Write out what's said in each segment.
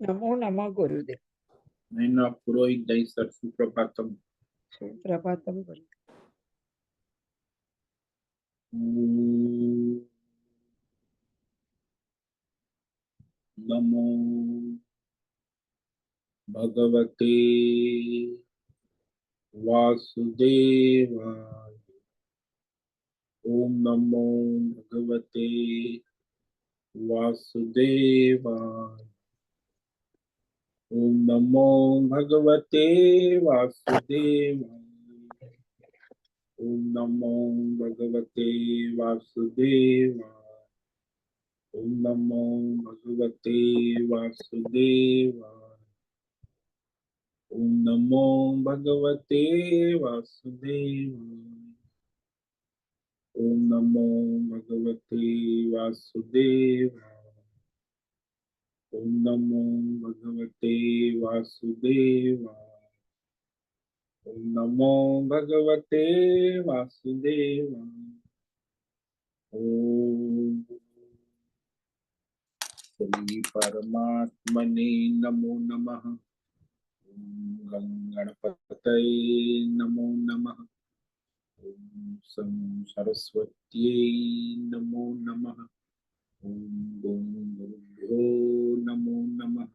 नमो नमः गुरुदेव। नैना पुरोहित दई सर सुप्रभातम। सुप्रभातम गुरुदेव। नमो भगवते वासुदेवाय। ओम नमो भगवते वासुदेवाय। ओम नमो भगवते वासुदेवाय। ओम नमो भगवते वासुदेवाय। ओम नमो भगवते वासुदेवाय। ओम नमो भगवते वासुदेवाय। ओम नमो भगवते वासुदेवाय। ओम नमो भगवते वासुदेवाय। ओम नमो भगवते वासुदेवाय। ओम श्री परमात्मने नमो नमः। ओम गणपतये नमो नमः। ओम सं सरस्वत्यै नमो नमः। ओम गं गुरुभ्यो नमो नमः।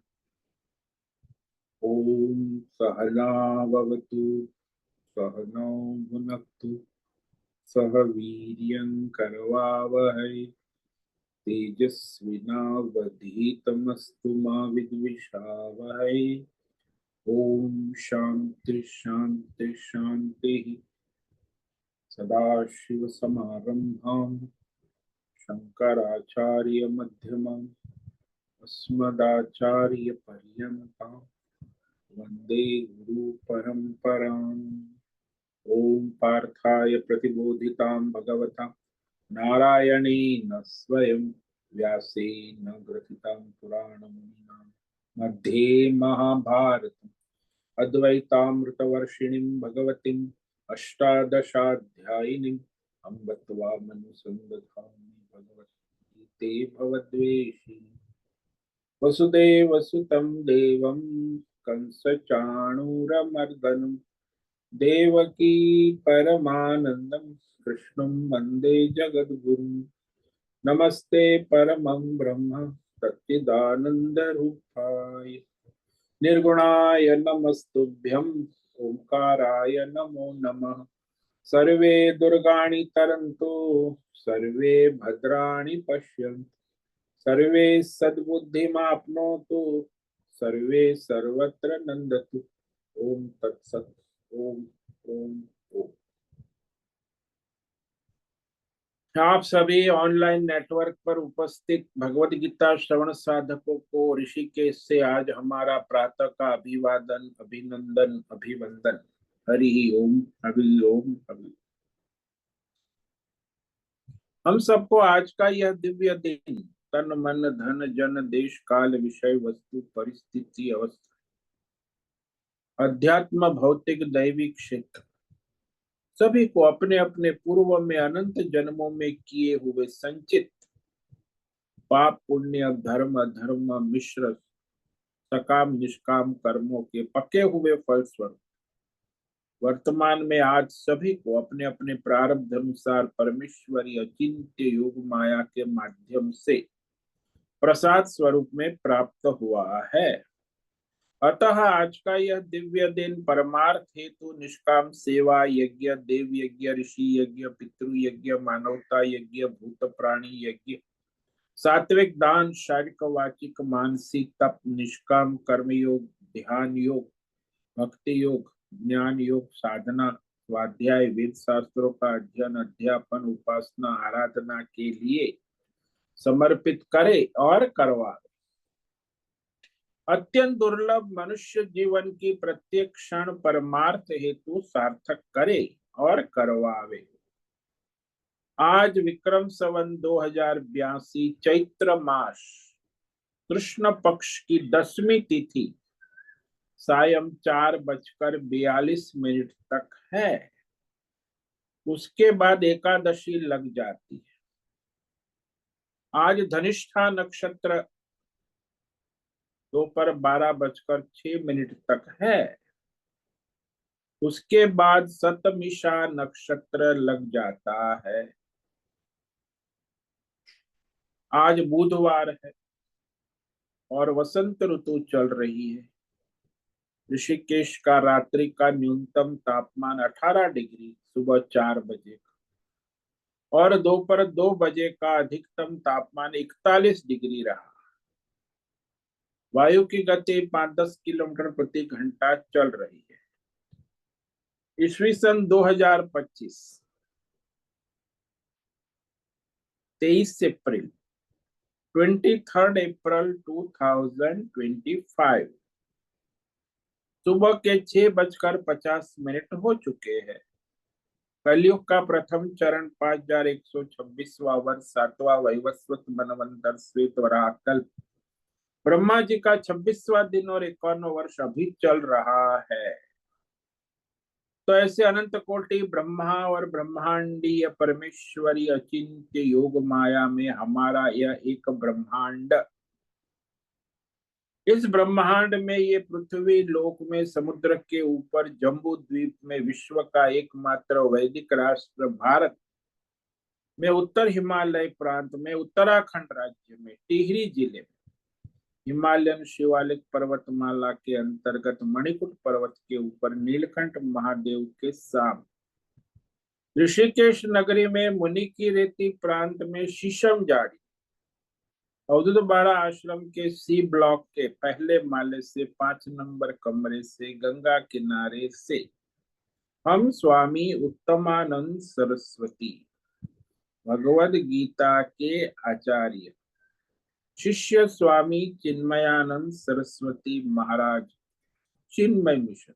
ओम सहना भवतु सहनौ भुनक्तु सह वीर्यं करवावहै तेजस्विनावधीतमस्तु मा विद्विषावहै। ओम शांति शांति शांति। सदाशिवसमारम्भां शंकराचार्यमध्यमाम् अस्मदाचार्यपर्यन्तां वन्दे गुरुपरम्पराम्। ओम पार्थाय प्रतिबोधितां भगवता नारायणेन स्वयं व्यासेन ग्रथितां पुराणमुनिना मध्ये महाभारतम् अद्वैतामृतवर्षिणीं भगवतीम् अष्टादशाध्यायिनीम् अम्ब त्वामनुसन्दधामि भगवते भवद्वेषिणी। वसुदेवसुतं देवं कंसचाणूरमर्दनं देवकी परमानन्दं कृष्णं वन्दे जगद्गुरुं। नमस्ते परमं ब्रह्म सच्चिदानन्दरूपाय निर्गुणाय नमस्तुभ्यं ओंकाराय नमो नमः। सर्वे दुर्गाणि तरन्तु सर्वे भद्राणि पश्यन्तु सर्वे सद्बुद्धिमाप्नोतु सर्वे सर्वत्र नन्दतु। ओम तत्सत्। ओम ओम ओम। आप सभी ऑनलाइन नेटवर्क पर उपस्थित भगवत गीता श्रवण साधकों को ऋषिकेश से आज हमारा प्रातः का अभिवादन अभिनंदन अभिवंदन। हरि ओम हरि ओम हरि। हम सबको आज का यह दिव्य दिन तन मन धन जन देश काल विषय वस्तु परिस्थिति अवस्था अध्यात्म भौतिक दैविक क्षेत्र सभी को अपने अपने पूर्व में अनंत जन्मों में किए हुए संचित पाप पुण्य धर्म अधर्म मिश्र सकाम निष्काम कर्मों के पके हुए फलस्वरूप वर्तमान में आज सभी को अपने अपने प्रारब्ध अनुसार परमेश्वरी अचिंत्य योग माया के माध्यम से प्रसाद स्वरूप में प्राप्त हुआ है। अतः आज का यह दिव्य दिन परमार्थ हेतु निष्काम सेवा यज्ञ देव यज्ञ ऋषि यज्ञ पितृ यज्ञ मानवता यज्ञ भूत प्राणी यज्ञ सात्विक दान शारीरिक वाचिक मानसिक तप निष्काम कर्म योग ध्यान योग भक्ति योग ज्ञान योग साधना स्वाध्याय वेद शास्त्रों का अध्ययन अध्यापन उपासना आराधना के लिए समर्पित करे और करवा। अत्यंत दुर्लभ मनुष्य जीवन की प्रत्येक क्षण परमार्थ हेतु सार्थक करे और करवावे। आज विक्रम संवत 2082 चैत्र मास कृष्ण पक्ष की 10वीं तिथि सायं 4:42 तक है। उसके बाद एकादशी लग जाती है। आज धनिष्ठा नक्षत्र दोपहर 12:06 तक है। उसके बाद शतमिषा नक्षत्र लग जाता है। आज बुधवार है और वसंत ऋतु चल रही है। ऋषिकेश का रात्रि का न्यूनतम तापमान 18 डिग्री सुबह 4 बजे का और दोपहर 2 बजे का अधिकतम तापमान 41 डिग्री रहा। वायु की गति 5-10 किलोमीटर प्रति घंटा चल रही है। ईस्वी सन 2025 23 अप्रैल 23 अप्रैल 2025 सुबह के 6:50 हो चुके हैं। कलयुग का प्रथम चरण 5126वां वर्ष 7वां वैवस्वत मनवंतर श्वेत वराह ब्रह्मा जी का 26वां दिन और 51वां वर्ष अभी चल रहा है। तो ऐसे अनंत कोटि ब्रह्मा और ब्रह्मांडीय परमेश्वरी अचिंत्य योग माया में हमारा यह एक ब्रह्मांड, इस ब्रह्मांड में ये पृथ्वी लोक में समुद्र के ऊपर जम्बू द्वीप में विश्व का एकमात्र वैदिक राष्ट्र भारत में उत्तर हिमालय प्रांत में उत्तराखंड राज्य में टिहरी जिले में हिमालयन शिवालिक पर्वतमाला के अंतर्गत मणिकूट पर्वत के ऊपर नीलकंठ महादेव के सामने ऋषिकेश नगरी में मुनि की रेती प्रांत में शीशम जाड़ी अवधूत बाड़ा आश्रम के सी ब्लॉक के पहले माले से 5 नंबर कमरे से गंगा किनारे से हम स्वामी उत्तमानंद सरस्वती भगवद गीता के आचार्य शिष्य स्वामी चिन्मयानंद सरस्वती महाराज चिन्मय मिशन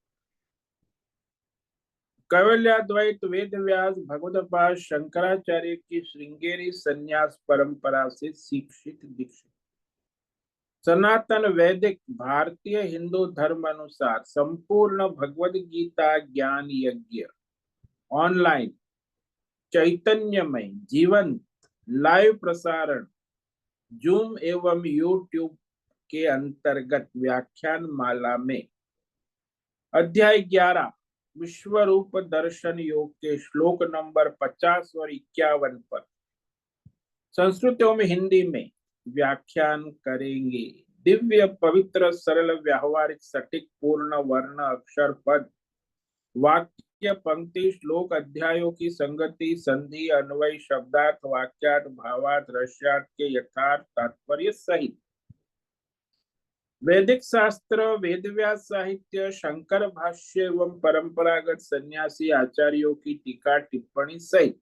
कैवल्याद्वैत वेद व्यास भगवदपाद शंकराचार्य की श्रृंगेरी संन्यास परंपरा से शिक्षित दीक्षित सनातन वैदिक भारतीय हिंदू धर्म अनुसार संपूर्ण भगवद गीता ज्ञान यज्ञ ऑनलाइन चैतन्यमय जीवंत लाइव प्रसारण जूम एवं यूट्यूब के अंतर्गत व्याख्यान माला में अध्याय 11 विश्व रूप दर्शन योग के श्लोक नंबर 50 और 51 पर संस्कृत एवं हिंदी में व्याख्यान करेंगे। दिव्य पवित्र सरल व्यावहारिक सटीक पूर्ण वर्ण अक्षर पद वाक्य पंक्ति श्लोक अध्यायों की संगति संधि अन्वय शब्दार्थ वाक्यार्थ भावार्थ रस्यार्थ के यथार्थ तात्पर्य सहित वैदिक शास्त्र वेदव्यास साहित्य शंकर भाष्य एवं परंपरागत सन्यासी आचार्यों की टीका टिप्पणी सहित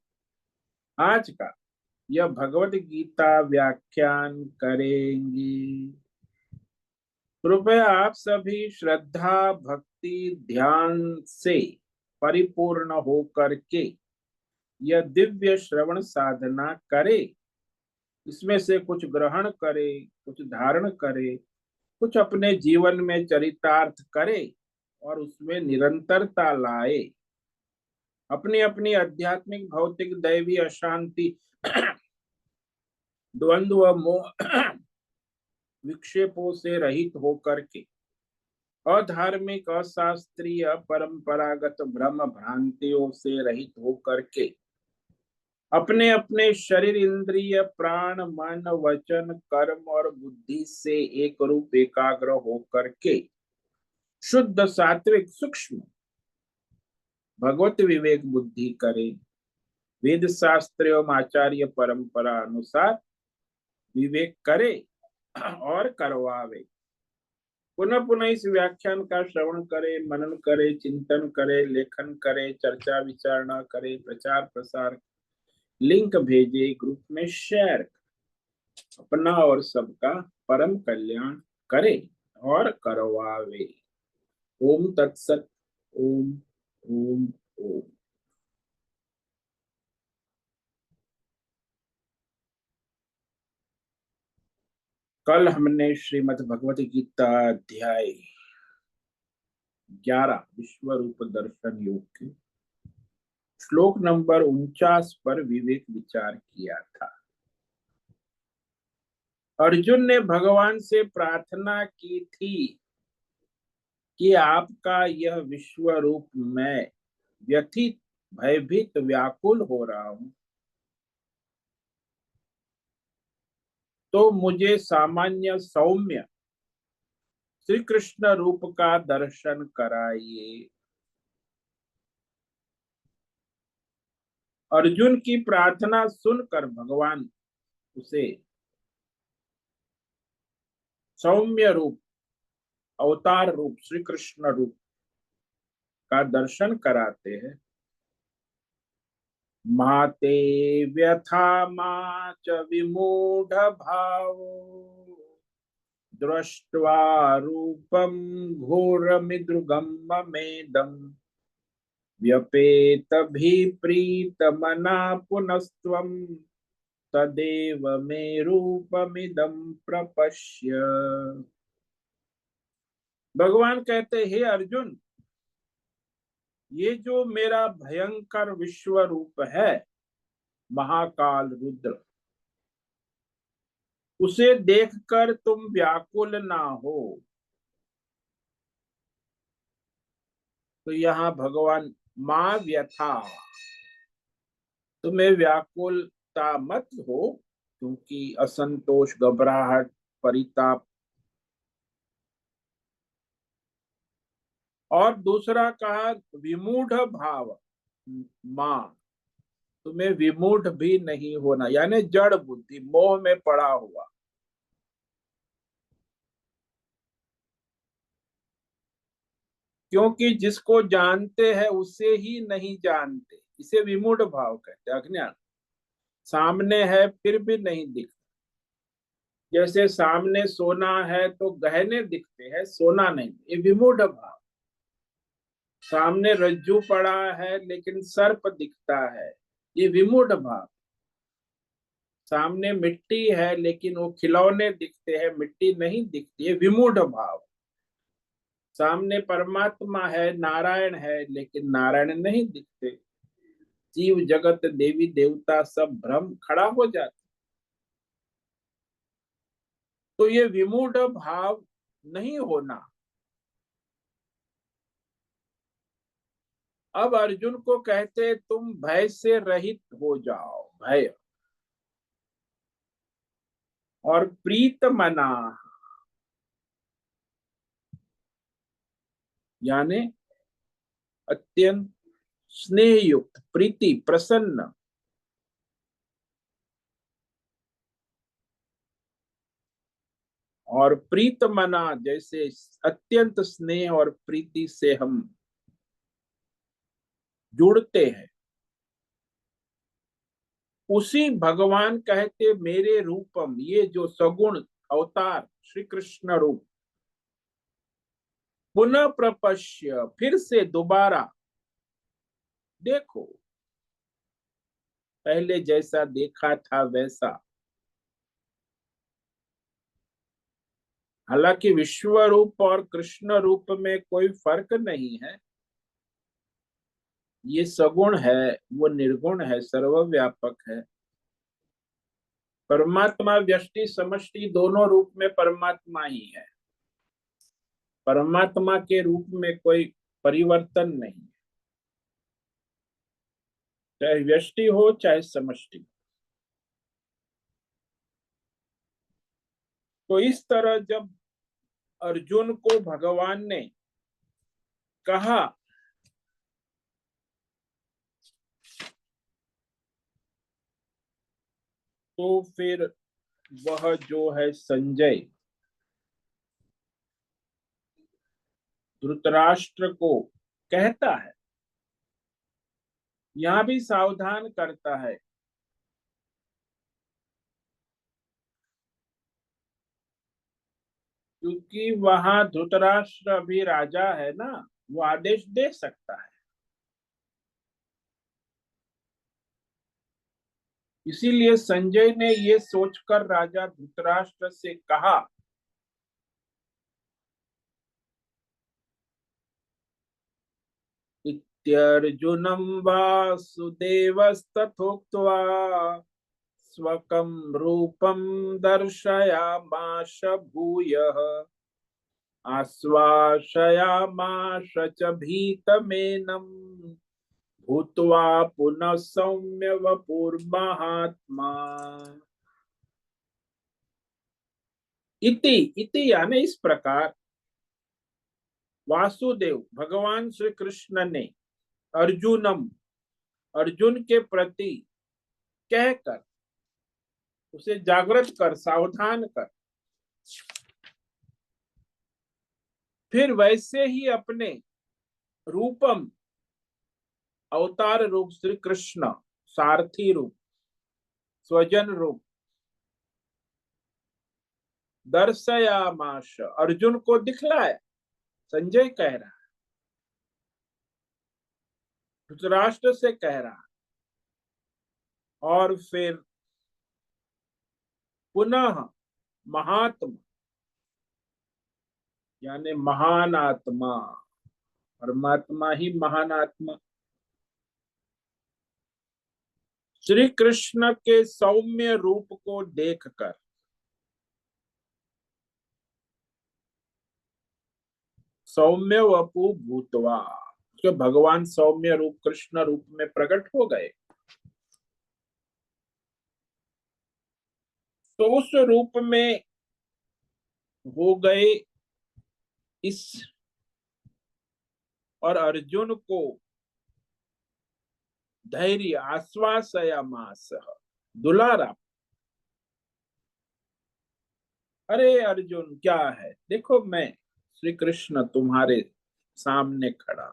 आज का यह भगवद गीता व्याख्यान करेंगे। कृपया आप सभी श्रद्धा भक्ति ध्यान से परिपूर्ण होकर के यह दिव्य श्रवण साधना करे। इसमें से कुछ ग्रहण करे, कुछ धारण करे, कुछ अपने जीवन में चरितार्थ करे और उसमें निरंतरता लाए। अपनी अपनी आध्यात्मिक भौतिक दैवी अशांति द्वंद्व मोह विक्षेपों से रहित होकर के अधार्मिक अशास्त्रीय परंपरागत भ्रम भ्रांतियों से रहित होकर के अपने अपने शरीर इंद्रिय प्राण मन वचन कर्म और बुद्धि से एक रूप एकाग्र होकर के शुद्ध सात्विक सूक्ष्म भगवत विवेक बुद्धि करे। वेद शास्त्र एवं आचार्य परंपरा अनुसार विवेक करे और करवावे। पुनः पुनः इस व्याख्यान का श्रवण करे, मनन करे, चिंतन करे, लेखन करे, चर्चा विचारणा करे, प्रचार प्रसार लिंक भेजे, ग्रुप में शेयर, अपना और सबका परम कल्याण करे और करवावे। ओम तत्सत। ओम ओम ओम। कल हमने श्रीमद् भगवत गीता अध्याय 11 विश्व रूप दर्शन योग के श्लोक नंबर 49 पर विवेक विचार किया था। अर्जुन ने भगवान से प्रार्थना की थी कि आपका यह विश्व रूप मैं व्यथित, भयभीत, व्याकुल हो रहा हूं, तो मुझे सामान्य सौम्य श्री कृष्ण रूप का दर्शन कराइए। अर्जुन की प्रार्थना सुनकर भगवान उसे सौम्य रूप, अवतार रूप, श्री कृष्ण रूप का दर्शन कराते हैं। माते व्यथा मा च विमूढ़ भाव दृष्ट्वा रूपम घोरमिदृगम मेदम व्यपेत भी प्रीत मना पुनस्त्वम तदेव मे रूपमिदं प्रपश्य। भगवान कहते हैं, हे अर्जुन, ये जो मेरा भयंकर विश्व रूप है, महाकाल रुद्र, उसे देखकर तुम व्याकुल ना हो। तो यहाँ भगवान मां व्यथा, तुम्हें व्याकुलता मत हो, क्योंकि असंतोष, घबराहट, परिताप। और दूसरा कहा विमूढ़ भाव, मां, तुम्हें विमूढ़ भी नहीं होना, यानी जड़ बुद्धि, मोह में पड़ा हुआ। क्योंकि जिसको जानते हैं उसे ही नहीं जानते, इसे विमूढ़ भाव कहते हैं, अज्ञान। सामने है फिर भी नहीं दिखता। जैसे सामने सोना है तो गहने दिखते हैं, सोना नहीं, ये विमूढ़ भाव। सामने रज्जू पड़ा है लेकिन सर्प दिखता है, ये विमूढ़ भाव। सामने मिट्टी है लेकिन वो खिलौने दिखते हैं, मिट्टी नहीं दिखती है, विमूढ़ भाव। सामने परमात्मा है, नारायण है, लेकिन नारायण नहीं दिखते। जीव जगत, देवी देवता सब भ्रम खड़ा हो जाता। तो ये विमूढ़ भाव नहीं होना। अब अर्जुन को कहते तुम भय से रहित हो जाओ, भय, और प्रीत मना, यानी अत्यंत स्नेह युक्त, प्रीति, प्रसन्न। और प्रीत मना, जैसे अत्यंत स्नेह और प्रीति से हम जुड़ते हैं, उसी भगवान कहते मेरे रूपम, ये जो सगुण अवतार श्री कृष्ण रूप, पुनः प्रपश्य, फिर से दोबारा देखो, पहले जैसा देखा था वैसा। हालांकि विश्व रूप और कृष्ण रूप में कोई फर्क नहीं है, ये सगुण है, वो निर्गुण है, सर्वव्यापक है। परमात्मा व्यष्टि समष्टि दोनों रूप में परमात्मा ही है। परमात्मा के रूप में कोई परिवर्तन नहीं, चाहे व्यष्टि हो चाहे समष्टि। तो इस तरह जब अर्जुन को भगवान ने कहा, तो फिर वह जो है संजय धृतराष्ट्र को कहता है, यहां भी सावधान करता है, क्योंकि वहां धृतराष्ट्र अभी राजा है ना, वो आदेश दे सकता है। इसीलिए संजय ने ये सोचकर राजा धृतराष्ट्र से कहा, इत्यर्जुनं वासुदेवस्तथोक्त्वा स्वकं रूपं दर्शयामाश भूयः आश्वासयामाश च भीतमेनं भूत्वा पुनः सौम्य वपुर्महात्मा। इति इति यानी इस प्रकार वासुदेव भगवान श्री कृष्ण ने अर्जुनम अर्जुन के प्रति कहकर उसे जागृत कर सावधान कर फिर वैसे ही अपने रूपम अवतार रूप श्री कृष्ण सारथी रूप स्वजन रूप दर्शयामाश अर्जुन को दिखलाया। संजय कह रहा धृतराष्ट्र से कह रहा और फिर पुनः महात्मा यानी महान आत्मा परमात्मा ही महान आत्मा श्री कृष्ण के सौम्य रूप को देखकर सौम्य वपु भूतवा जो भगवान सौम्य रूप कृष्ण रूप में प्रकट हो गए तो उस रूप में हो गए इस और अर्जुन को धैर्य आश्वासयामास दुलारा। अरे अर्जुन क्या है देखो मैं श्री कृष्ण तुम्हारे सामने खड़ा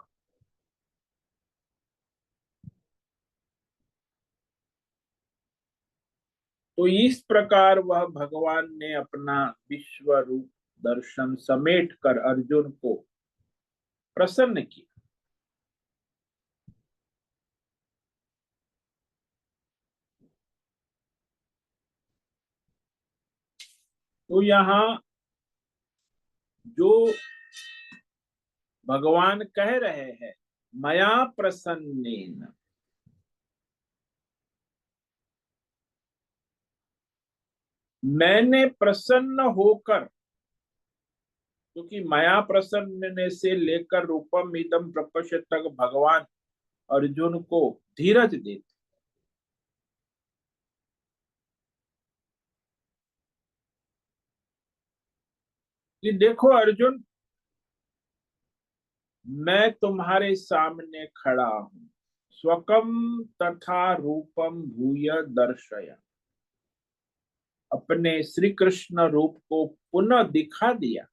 तो इस प्रकार वह भगवान ने अपना विश्व रूप दर्शन समेट कर अर्जुन को प्रसन्न किया। तो यहाँ जो भगवान कह रहे हैं मया प्रसन्नेन मैंने प्रसन्न होकर क्योंकि माया प्रसन्न से लेकर रूपम इदम प्रपश्य तक भगवान अर्जुन को धीरज देते कि देखो अर्जुन मैं तुम्हारे सामने खड़ा हूं स्वकम तथा रूपम भूय दर्शय अपने श्री कृष्ण रूप को पुनः दिखा दिया।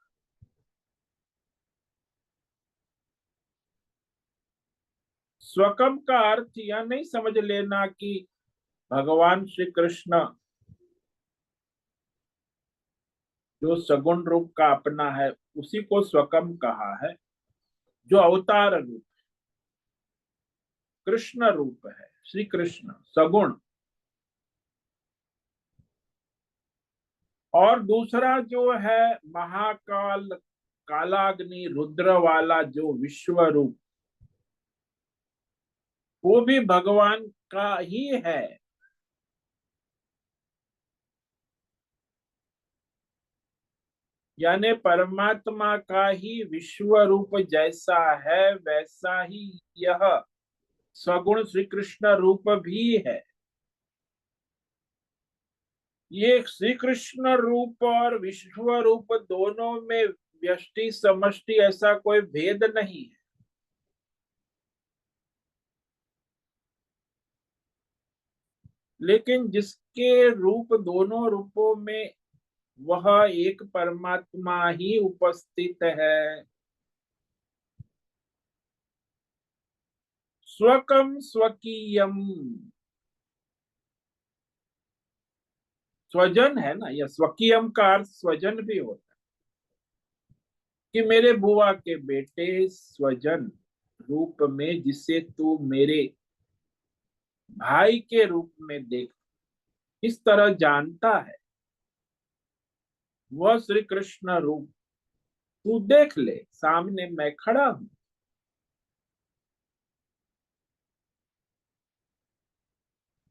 स्वकम का अर्थ यह नहीं समझ लेना कि भगवान श्री कृष्ण जो सगुण रूप का अपना है उसी को स्वकम कहा है जो अवतार रूप कृष्ण रूप है श्री कृष्ण सगुण। और दूसरा जो है महाकाल कालाग्नि रुद्र वाला जो विश्व रूप वो भी भगवान का ही है। यानी परमात्मा का ही विश्व रूप जैसा है वैसा ही यह सगुण श्री कृष्ण रूप भी है। ये श्री कृष्ण रूप और विश्व रूप दोनों में व्यष्टि समष्टि ऐसा कोई भेद नहीं है। लेकिन जिसके रूप दोनों रूपों में वह एक परमात्मा ही उपस्थित है। स्वकम स्वकीयम स्वजन है ना यह स्वकीयम का अर्थ स्वजन भी होता है कि मेरे बुआ के बेटे स्वजन रूप में जिसे तू मेरे भाई के रूप में देख इस तरह जानता है वह श्री कृष्ण रूप तू देख ले सामने मैं खड़ा हूं।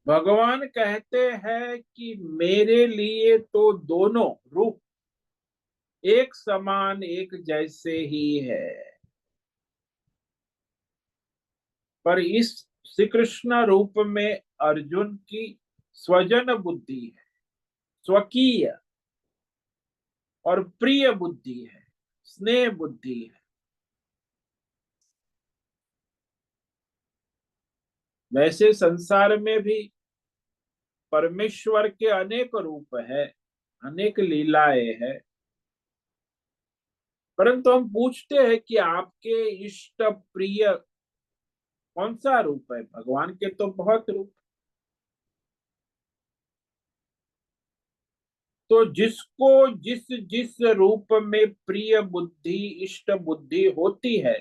भगवान कहते हैं कि मेरे लिए तो दोनों रूप एक समान एक जैसे ही है, पर इस श्री कृष्ण रूप में अर्जुन की स्वजन बुद्धि है, स्वकीय और प्रिय बुद्धि है, स्नेह बुद्धि है। वैसे संसार में भी परमेश्वर के अनेक रूप है, अनेक लीलाएं हैं, परंतु हम पूछते हैं कि आपके इष्ट प्रिय कौन सा रूप है? भगवान के तो बहुत रूप। तो जिसको जिस जिस रूप में प्रिय बुद्धि इष्ट बुद्धि होती है,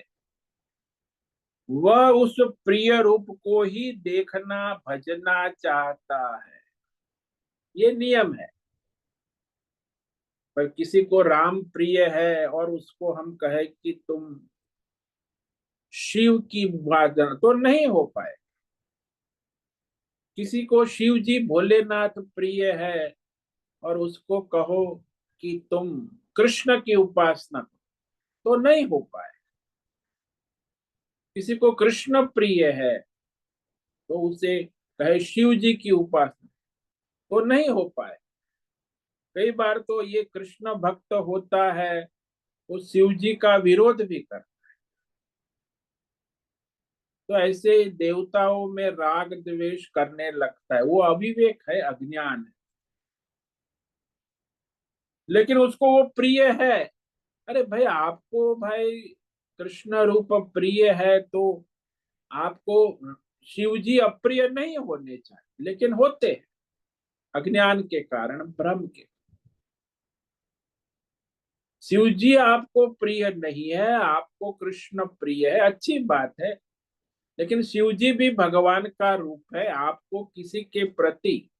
वह उस प्रिय रूप को ही देखना भजना चाहता है। ये नियम है। पर किसी को राम प्रिय है और उसको हम कहे कि तुम शिव की उपासना, तो नहीं हो पाए। किसी को शिव जी भोलेनाथ प्रिय है और उसको कहो कि तुम कृष्ण की उपासना करो, तो नहीं हो पाए। किसी को कृष्ण प्रिय है तो उसे कहे शिव जी की उपासना, तो नहीं हो पाए। कई बार तो ये कृष्ण भक्त होता है, वो शिव जी का विरोध भी कर। तो ऐसे देवताओं में राग द्वेष करने लगता है, वो अविवेक है, अज्ञान है। लेकिन उसको वो प्रिय है। अरे भाई, आपको भाई कृष्ण रूप प्रिय है तो आपको शिव जी अप्रिय नहीं होने चाहिए, लेकिन होते हैं अज्ञान के कारण, भ्रम के। शिव जी आपको प्रिय नहीं है, आपको कृष्ण प्रिय है, अच्छी बात है। लेकिन शिव जी भी भगवान का रूप है। आपको किसी के प्रति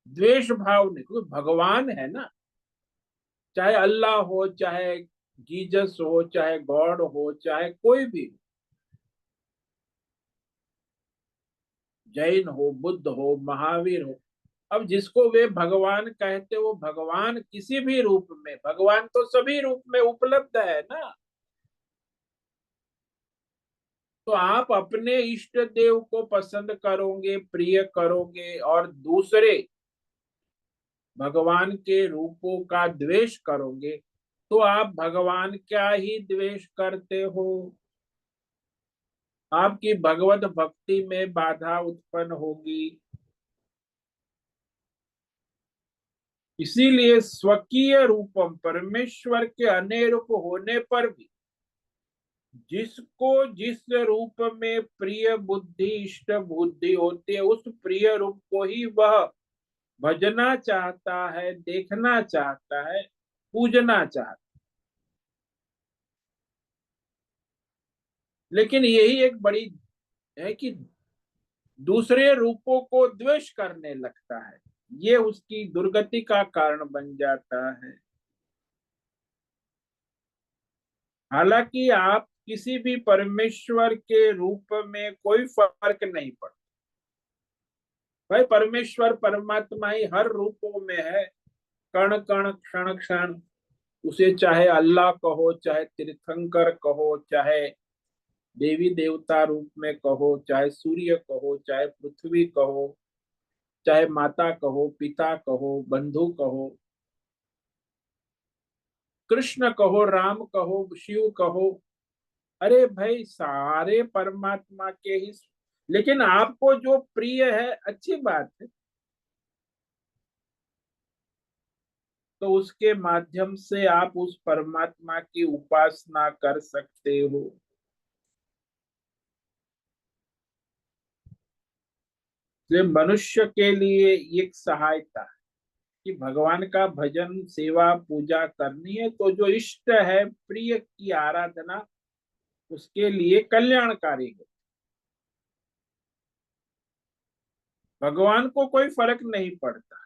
द्वेष भाव नहीं, क्योंकि भगवान है ना। चाहे अल्लाह हो, चाहे जीसस हो, चाहे गॉड हो, चाहे कोई भी, जैन हो, बुद्ध हो, महावीर हो, अब जिसको वे भगवान कहते, वो भगवान किसी भी रूप में, भगवान तो सभी रूप में उपलब्ध है ना। तो आप अपने इष्ट देव को पसंद करोगे, प्रिय करोगे, और दूसरे भगवान के रूपों का द्वेष करोगे, तो आप भगवान क्या ही द्वेष करते हो। आपकी भगवत भक्ति में बाधा उत्पन्न होगी। इसीलिए स्वकीय रूपम, परमेश्वर के अनेरूप होने पर भी जिसको जिस रूप में प्रिय बुद्धि इष्ट बुद्धि होती है, उस प्रिय रूप को ही वह भजना चाहता है, देखना चाहता है, पूजना चाहता है। लेकिन यही एक बड़ी है कि दूसरे रूपों को द्वेष करने लगता है। ये उसकी दुर्गति का कारण बन जाता है। हालांकि आप किसी भी परमेश्वर के रूप में कोई फर्क नहीं पड़ता। भाई, परमेश्वर परमात्मा ही हर रूपों में है, कण कण क्षण क्षण। उसे चाहे अल्लाह कहो, चाहे तीर्थंकर कहो, चाहे देवी देवता रूप में कहो, चाहे सूर्य कहो, चाहे पृथ्वी कहो, चाहे माता कहो, पिता कहो, बंधु कहो, कृष्ण कहो, राम कहो, शिव कहो। अरे भाई, सारे परमात्मा के ही। लेकिन आपको जो प्रिय है, अच्छी बात है, तो उसके माध्यम से आप उस परमात्मा की उपासना कर सकते हो। ये मनुष्य के लिए एक सहायता है कि भगवान का भजन सेवा पूजा करनी है, तो जो इष्ट है, प्रिय की आराधना उसके लिए कल्याणकारी है। भगवान को कोई फर्क नहीं पड़ता।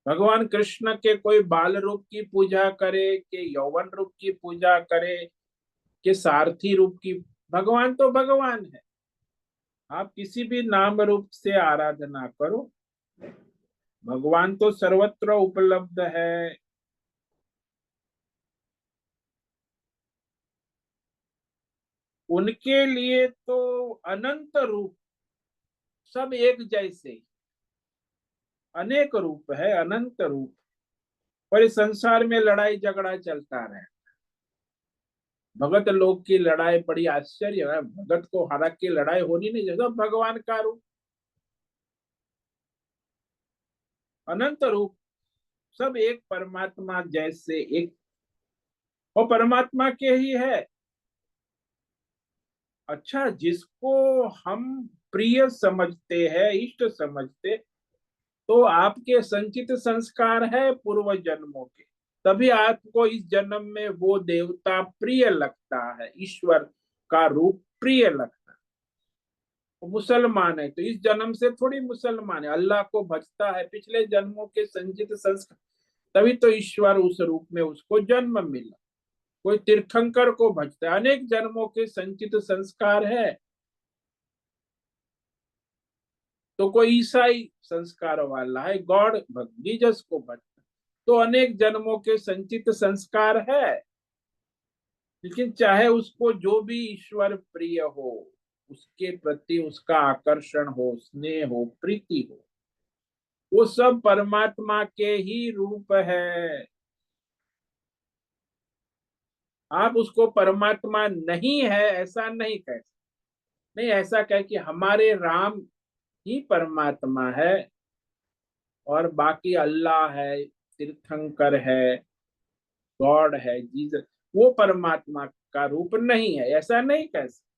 भगवान कृष्ण के कोई बाल रूप की पूजा करे, के यौवन रूप की पूजा करे, के सारथी रूप की, भगवान तो भगवान है। आप किसी भी नाम रूप से आराधना करो, भगवान तो सर्वत्र उपलब्ध है। उनके लिए तो अनंत रूप, सब एक जैसे, अनेक रूप है, अनंत रूप। पर इस संसार में लड़ाई झगड़ा चलता रहे। भगत लोग की लड़ाई बड़ी आश्चर्य है, भगत को हरा की लड़ाई होनी नहीं चाहिए, सब भगवान का रूप, अनंत रूप, सब एक परमात्मा जैसे एक, और परमात्मा के ही है। अच्छा, जिसको हम प्रिय समझते हैं, इष्ट समझते, तो आपके संचित संस्कार है पूर्व जन्मों के, तभी आपको इस जन्म में वो देवता प्रिय लगता है, ईश्वर का रूप प्रिय लगता है। वो मुसलमान है तो इस जन्म से थोड़ी मुसलमान है, अल्लाह को भजता है, पिछले जन्मों के संचित संस्कार, तभी तो ईश्वर उस रूप में उसको जन्म मिला। कोई तीर्थंकर को भजता है, अनेक जन्मों के संचित संस्कार है। तो कोई ईसाई संस्कार वाला है, गॉड जीसस को भजता है, तो अनेक जन्मों के संचित संस्कार है। लेकिन चाहे उसको जो भी ईश्वर प्रिय हो, उसके प्रति उसका आकर्षण हो, स्नेह हो, प्रीति हो, वो सब परमात्मा के ही रूप है। आप उसको परमात्मा नहीं है ऐसा नहीं कह सकते। नहीं, ऐसा कह कि हमारे राम ही परमात्मा है और बाकी अल्लाह है, तीर्थंकर है, गॉड है, जीसस, वो परमात्मा का रूप नहीं है, ऐसा नहीं कह सकते।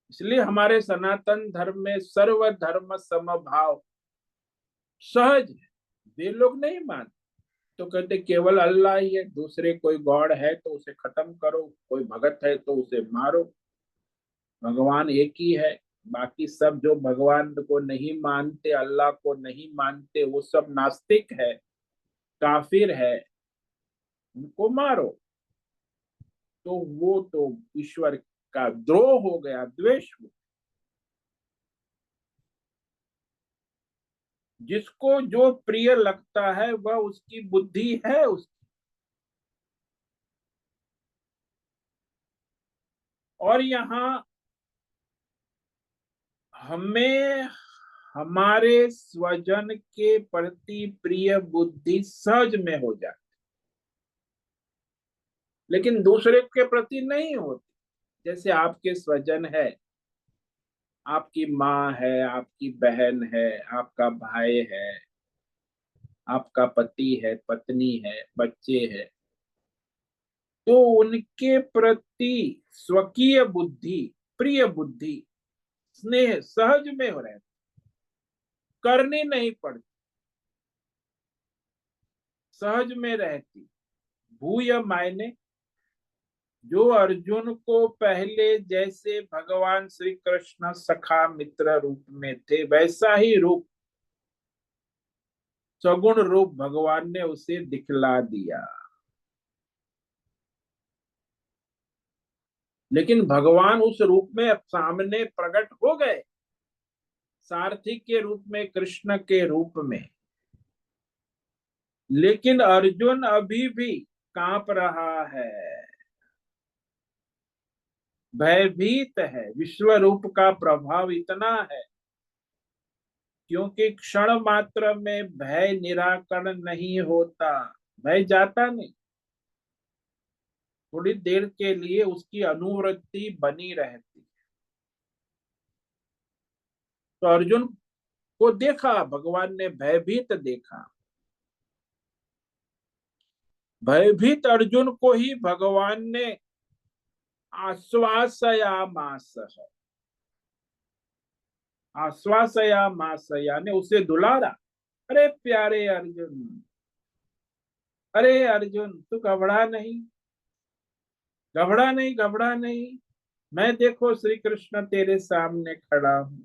इसलिए हमारे सनातन धर्म में सर्व धर्म समभाव सहज है। वे लोग नहीं मानते, तो कहते केवल अल्लाह ही है, दूसरे कोई गॉड है तो उसे खत्म करो, कोई भगत है तो उसे मारो, भगवान एक ही है। बाकी सब जो भगवान को नहीं मानते, अल्लाह को नहीं मानते, वो सब नास्तिक है, काफिर है, उनको मारो। तो वो तो ईश्वर का द्रोह हो गया, द्वेष हो। जिसको जो प्रिय लगता है वह उसकी बुद्धि है उसकी। और यहाँ हमें हमारे स्वजन के प्रति प्रिय बुद्धि सहज में हो जाती, लेकिन दूसरे के प्रति नहीं होती। जैसे आपके स्वजन है, आपकी माँ है, आपकी बहन है, आपका भाई है, आपका पति है, पत्नी है, बच्चे है, तो उनके प्रति स्वकीय बुद्धि, प्रिय बुद्धि, स्नेह सहज में हो रहती, करनी नहीं पड़ती, सहज में रहती। भूय मायने, जो अर्जुन को पहले जैसे भगवान श्री कृष्ण सखा मित्र रूप में थे, वैसा ही रूप, सगुण रूप भगवान ने उसे दिखला दिया। लेकिन भगवान उस रूप में सामने प्रकट हो गए, सारथी के रूप में, कृष्ण के रूप में। लेकिन अर्जुन अभी भी कांप रहा है, भयभीत है। विश्व रूप का प्रभाव इतना है, क्योंकि क्षण मात्र में भय निराकरण नहीं होता, भय जाता नहीं, थोड़ी देर के लिए उसकी अनुवृत्ति बनी रहती। तो अर्जुन को देखा भगवान ने, भयभीत देखा, भयभीत अर्जुन को ही भगवान ने आश्वासयामास, आश्वासयामास यानी उसे दुलारा। अरे प्यारे अर्जुन, अरे अर्जुन, तू घबरा नहीं, घबरा नहीं, घबरा नहीं, मैं देखो श्री कृष्ण तेरे सामने खड़ा हूं,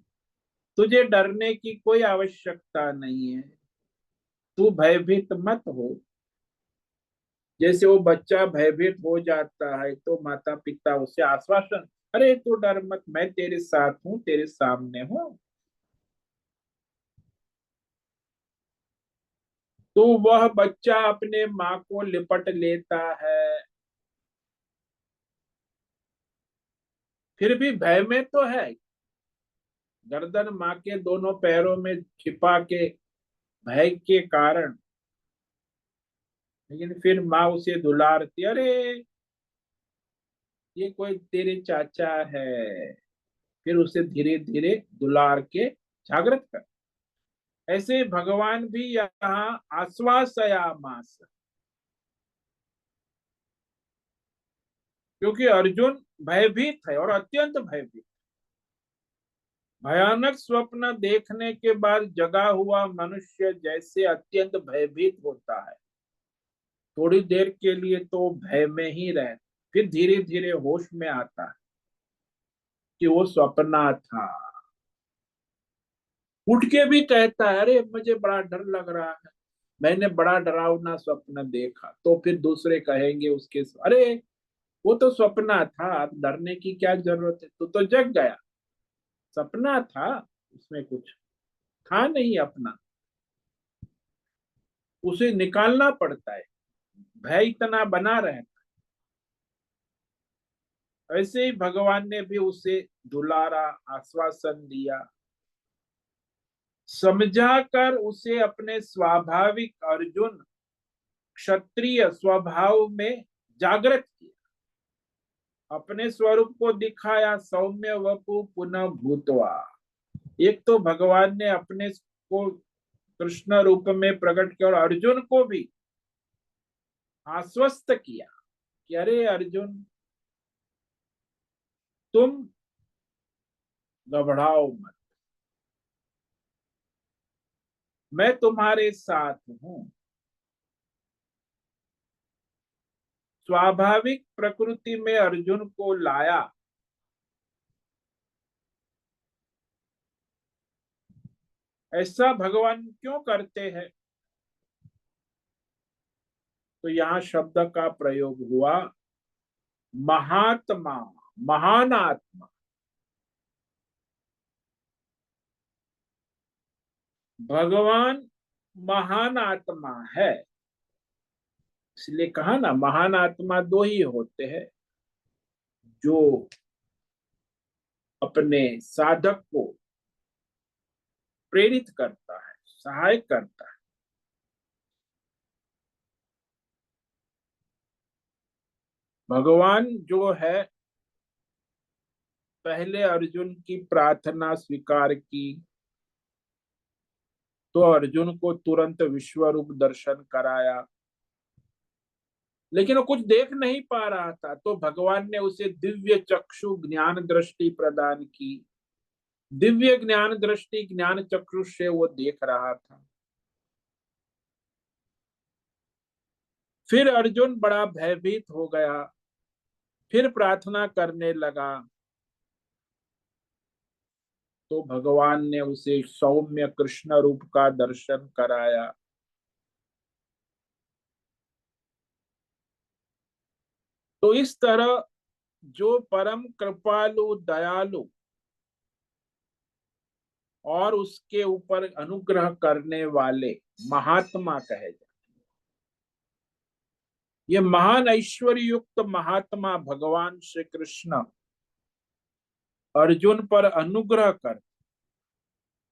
तुझे डरने की कोई आवश्यकता नहीं है, तू भयभीत मत हो। जैसे वो बच्चा भयभीत हो जाता है तो माता पिता उसे आश्वासन, अरे तू डर मत, मैं तेरे साथ हूं, तेरे सामने हूं। तो वह बच्चा अपने माँ को लिपट लेता है, फिर भी भय में तो है, गर्दन माँ के दोनों पैरों में छिपा के, भय के कारण। लेकिन फिर माँ उसे दुलारती, अरे ये कोई तेरे चाचा है। फिर उसे धीरे धीरे दुलार के जागृत कर। ऐसे भगवान भी यहाँ आश्वासयामास, क्योंकि अर्जुन भयभीत है और अत्यंत भयभीत। भयानक स्वप्न देखने के बाद जगा हुआ मनुष्य जैसे अत्यंत भयभीत होता है, थोड़ी देर के लिए तो भय में ही रह, फिर धीरे धीरे होश में आता है कि वो सपना था। उठ के भी कहता है, अरे मुझे बड़ा डर लग रहा है, मैंने बड़ा डरावना स्वप्न देखा। तो फिर दूसरे कहेंगे उसके, अरे वो तो सपना था, अब डरने की क्या जरूरत है, तू तो जग गया, सपना था, उसमें कुछ था नहीं अपना। उसे निकालना पड़ता है, भय इतना बना रहता है। ऐसे ही भगवान ने भी उसे दुलारा, आश्वासन दिया, समझा कर उसे अपने स्वाभाविक अर्जुन क्षत्रिय स्वभाव में जागृत किया, अपने स्वरूप को दिखाया, सौम्य वपु पुनः भूतवा। एक तो भगवान ने अपने को कृष्ण रूप में प्रकट किया और अर्जुन को भी आश्वस्त किया कि अरे अर्जुन, तुम घबराओ मत, मैं तुम्हारे साथ हूं। स्वाभाविक प्रकृति में अर्जुन को लाया। ऐसा भगवान क्यों करते हैं? तो यहाँ शब्द का प्रयोग हुआ महात्मा, महान आत्मा। भगवान महान आत्मा है, इसलिए कहा ना महान आत्मा दो ही होते हैं, जो अपने साधक को प्रेरित करता है, सहाय करता है। भगवान जो है, पहले अर्जुन की प्रार्थना स्वीकार की, तो अर्जुन को तुरंत विश्व रूप दर्शन कराया। लेकिन वो कुछ देख नहीं पा रहा था, तो भगवान ने उसे दिव्य चक्षु ज्ञान दृष्टि प्रदान की। दिव्य ज्ञान दृष्टि, ज्ञान चक्षु से वो देख रहा था। फिर अर्जुन बड़ा भयभीत हो गया, फिर प्रार्थना करने लगा, तो भगवान ने उसे सौम्य कृष्ण रूप का दर्शन कराया। तो इस तरह जो परम कृपालु, दयालु और उसके ऊपर अनुग्रह करने वाले महात्मा कहे जाते, ये महान ऐश्वर्य युक्त महात्मा भगवान श्री कृष्ण अर्जुन पर अनुग्रह कर,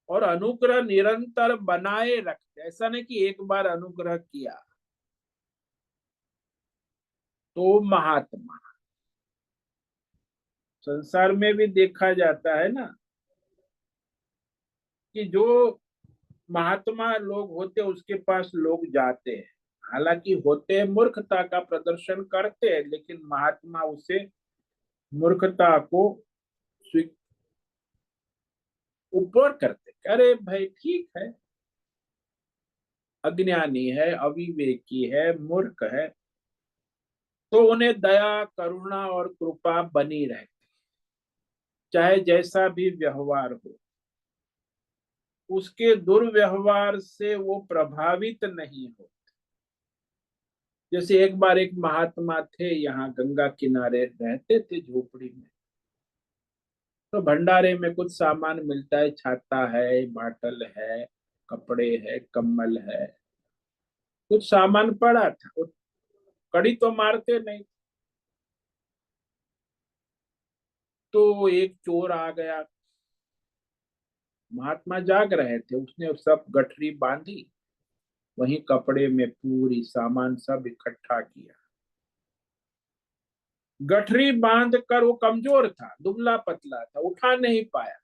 और अनुग्रह निरंतर बनाए रखते। ऐसा नहीं कि एक बार अनुग्रह किया तो महात्मा। संसार में भी देखा जाता है ना कि जो महात्मा लोग होते उसके पास लोग जाते हैं, हालांकि होते हैं मूर्खता का प्रदर्शन करते हैं, लेकिन महात्मा उसे मूर्खता को ऊपर करते, अरे भाई ठीक है, अज्ञानी है, अविवेकी है, मूर्ख है, तो उन्हें दया करुणा और कृपा बनी रहती, चाहे जैसा भी व्यवहार हो। उसके दुर्व्यवहार से वो प्रभावित नहीं हो। जैसे एक बार एक महात्मा थे, यहाँ गंगा किनारे रहते थे झोपड़ी में। तो भंडारे में कुछ सामान मिलता है, छाता है, बाटल है, कपड़े है, कम्बल है, कुछ सामान पड़ा था। वो कड़ी तो मारते नहीं। तो एक चोर आ गया, महात्मा जाग रहे थे, उसने सब गठरी बांधी, वही कपड़े में पूरी सामान सब इकट्ठा किया। गठरी बांध कर, वो कमजोर था, दुबला पतला था, उठा नहीं पाया।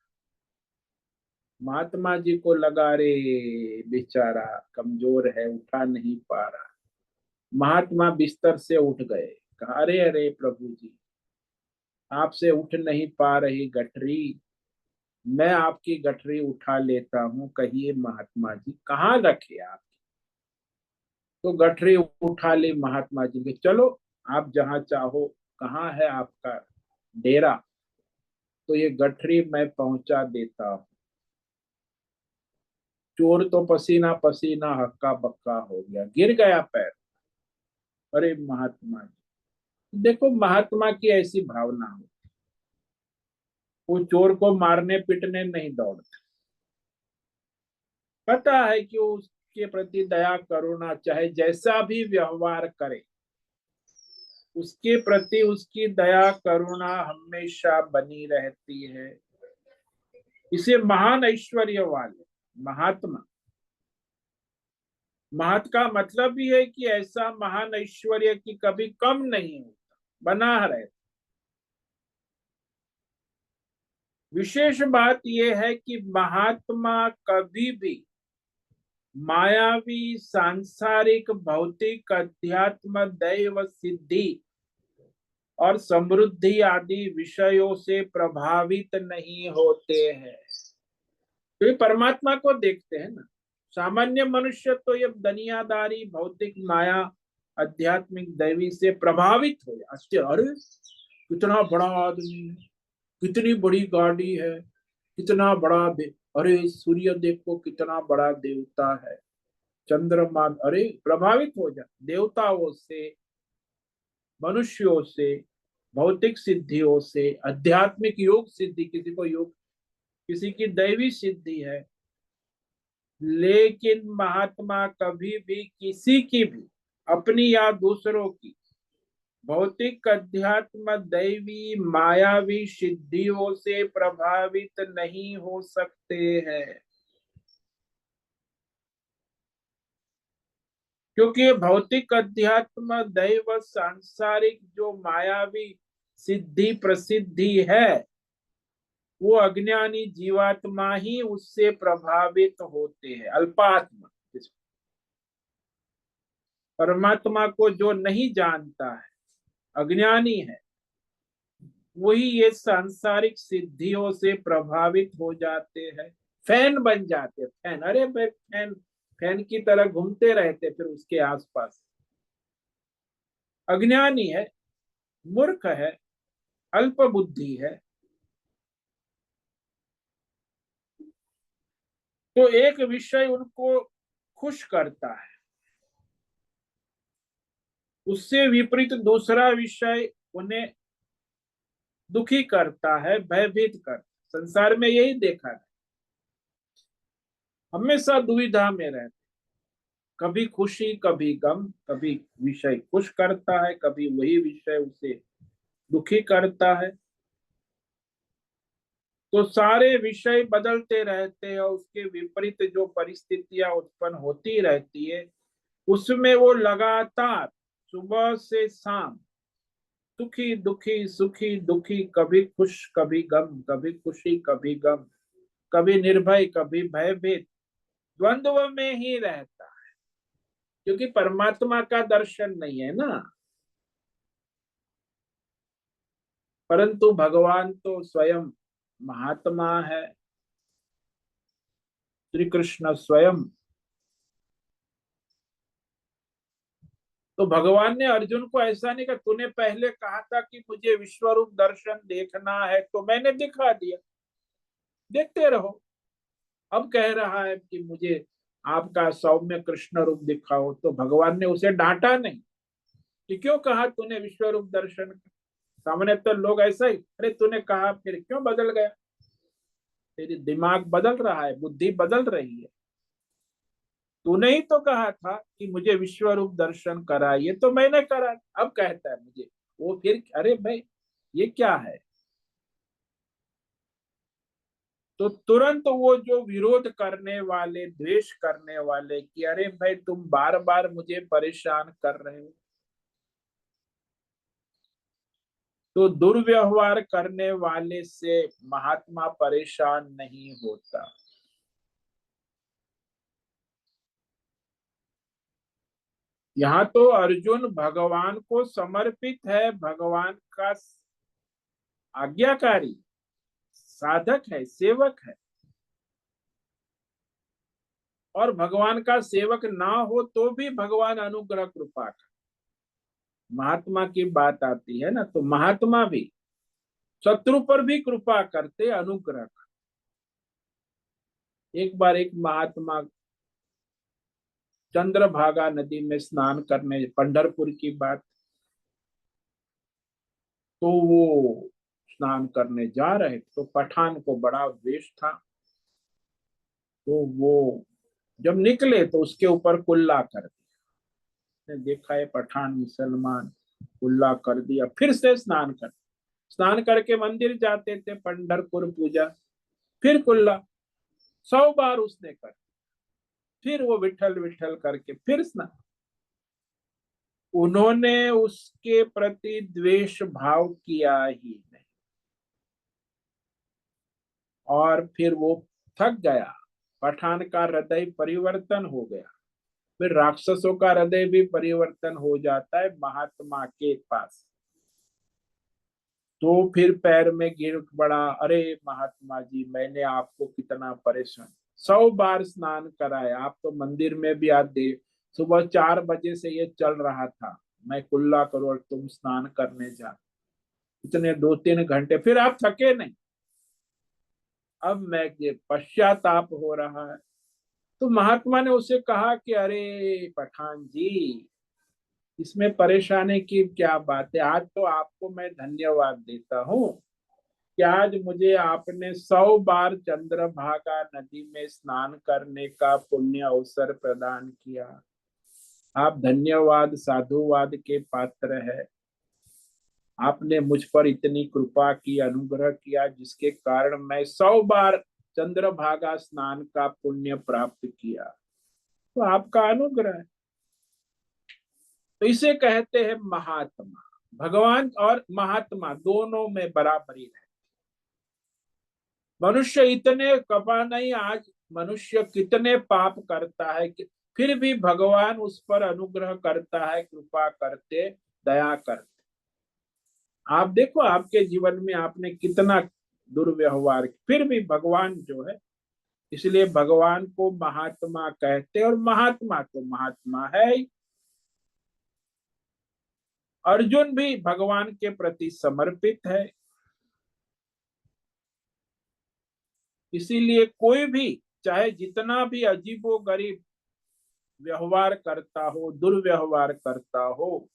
महात्मा जी को लगा, रे बेचारा कमजोर है, उठा नहीं पा रहा। महात्मा बिस्तर से उठ गए, कहा, अरे अरे प्रभु जी, आपसे उठ नहीं पा रही गठरी, मैं आपकी गठरी उठा लेता हूँ, कहिए महात्मा जी कहाँ रखे आप। तो गठरी उठा ली महात्मा जी के, चलो आप जहाँ चाहो, कहाँ है आपका डेरा, तो ये गठरी मैं पहुंचा देता हूँ। चोर तो पसीना पसीना हक्का बक्का हो गया, गिर गया पैर। अरे महात्मा जी, देखो महात्मा की ऐसी भावना हो, वो चोर को मारने पीटने नहीं दौड़ते। पता है कि वो उसके प्रति दया करुणा, चाहे जैसा भी व्यवहार करे, उसके प्रति उसकी दया करुणा हमेशा बनी रहती है। इसे महान ऐश्वर्य वाले महात्मा, महत का मतलब भी है कि ऐसा महान ऐश्वर्य की कभी कम नहीं होता, बना रहे। विशेष बात यह है कि महात्मा कभी भी मायावी सांसारिक भौतिक अध्यात्म दैव सिद्धि और समृद्धि आदि विषयों से प्रभावित नहीं होते हैं। तो ये परमात्मा को देखते हैं ना। सामान्य मनुष्य तो ये दुनियादारी भौतिक माया आध्यात्मिक दैवी से प्रभावित हो जाए, अरे कितना बड़ा आदमी है, कितनी बड़ी गाड़ी है, कितना बड़ा अरे सूर्य देखो कितना बड़ा देवता है, चंद्रमा, अरे प्रभावित हो जाए देवताओं से, मनुष्यों से, भौतिक सिद्धियों से, आध्यात्मिक योग सिद्धि, किसी को योग, किसी की दैवी सिद्धि है। लेकिन महात्मा कभी भी किसी की भी, अपनी या दूसरों की भौतिक अध्यात्म दैवी मायावी सिद्धियों से प्रभावित नहीं हो सकते हैं, क्योंकि भौतिक अध्यात्म दैव सांसारिक जो मायावी सिद्धि प्रसिद्धि है, वो अज्ञानी जीवात्मा ही उससे प्रभावित होते हैं, अल्पात्मा। परमात्मा को जो नहीं जानता है, अज्ञानी है, वही ये सांसारिक सिद्धियों से प्रभावित हो जाते हैं, फैन बन जाते, फैन, अरे भाई फैन, फैन की तरह घूमते रहते फिर उसके आसपास। अज्ञानी है, मूर्ख है, अल्प बुद्धि है। तो एक विषय उनको खुश करता है, उससे विपरीत दूसरा विषय उन्हें दुखी करता है, भयभीत करता है। संसार में यही देखा है, हमेशा दुविधा में रहते, कभी खुशी कभी गम, कभी विषय खुश करता है, कभी वही विषय उसे दुखी करता है। तो सारे विषय बदलते रहते हैं और उसके विपरीत जो परिस्थितियां उत्पन्न होती रहती है, उसमें वो लगातार सुबह से शाम सुखी दुखी सुखी दुखी, कभी खुश कभी गम, कभी खुशी कभी गम, कभी निर्भय कभी भयभीत, द्वंद्व में ही रहता है, क्योंकि परमात्मा का दर्शन नहीं है ना। परंतु भगवान तो स्वयं महात्मा है, श्री कृष्ण स्वयं। तो भगवान ने अर्जुन को ऐसा नहीं कहा, तूने पहले कहा था कि मुझे विश्वरूप दर्शन देखना है, तो मैंने दिखा दिया, देखते रहो। अब कह रहा है कि मुझे आपका सौम्य कृष्ण रूप दिखाओ, तो भगवान ने उसे डांटा नहीं कि क्यों कहा तूने विश्व रूप दर्शन का। सामने तो लोग ऐसा ही, अरे तूने कहा फिर क्यों बदल गया, तेरी दिमाग बदल रहा है, बुद्धि बदल रही है। तूने ही तो कहा था कि मुझे विश्व रूप दर्शन कराइए, तो मैंने करा, अब कहता है मुझे वो फिर, अरे भाई ये क्या है। तो तुरंत वो जो विरोध करने वाले, द्वेष करने वाले कि अरे भाई तुम बार बार मुझे परेशान कर रहे हो, तो दुर्व्यवहार करने वाले से महात्मा परेशान नहीं होता। यहाँ तो अर्जुन भगवान को समर्पित है, भगवान का आज्ञाकारी साधक है, सेवक है। और भगवान का सेवक ना हो तो भी भगवान अनुग्रह कृपा का, महात्मा की बात आती है ना, तो महात्मा भी शत्रु पर भी कृपा करते, अनुग्रह का। एक बार एक महात्मा चंद्रभागा नदी में स्नान करने, पंढरपुर की बात, तो वो स्नान करने जा रहे, तो पठान को बड़ा द्वेष था। तो वो जब निकले तो उसके ऊपर कुल्ला कर दिया। उसने देखा है पठान मुसलमान, कुल्ला कर दिया, फिर से स्नान कर, स्नान करके मंदिर जाते थे, पंढरपुर पूजा, फिर कुल्ला, 100 बार उसने कर, फिर वो विठल विठल करके फिर स्नान। उन्होंने उसके प्रति द्वेष भाव किया ही नहीं, और फिर वो थक गया, पठान का हृदय परिवर्तन हो गया। फिर राक्षसों का हृदय भी परिवर्तन हो जाता है महात्मा के पास। तो फिर पैर में गिर पड़ा, अरे महात्मा जी मैंने आपको कितना परेशान, 100 बार स्नान कराया, आप तो मंदिर में भी आते, सुबह 4 बजे से ये चल रहा था, मैं कुल्ला करो और तुम स्नान करने जा, इतने 2-3 घंटे, फिर आप थके नहीं। अब मैं ये पश्चाताप हो रहा है। तो महात्मा ने उसे कहा कि अरे पठान जी, इसमें परेशानी की क्या बात है, आज तो आपको मैं धन्यवाद देता हूँ कि आज मुझे आपने 100 बार चंद्रभागा नदी में स्नान करने का पुण्य अवसर प्रदान किया। आप धन्यवाद साधुवाद के पात्र है। आपने मुझ पर इतनी कृपा की, अनुग्रह किया, जिसके कारण मैं 100 बार चंद्रभागा स्नान का पुण्य प्राप्त किया, तो आपका अनुग्रह है। तो इसे कहते हैं महात्मा। भगवान और महात्मा दोनों में बराबरी है। मनुष्य इतने कपा नहीं, आज मनुष्य कितने पाप करता है कि फिर भी भगवान उस पर अनुग्रह करता है, कृपा करते, दया करते। आप देखो आपके जीवन में आपने कितना दुर्व्यवहार, फिर भी भगवान जो है, इसलिए भगवान को महात्मा कहते, और महात्मा तो महात्मा है ही। अर्जुन भी भगवान के प्रति समर्पित है। इसीलिए कोई भी चाहे जितना भी अजीबो गरीब व्यवहार करता हो, दुर्व्यवहार करता हो,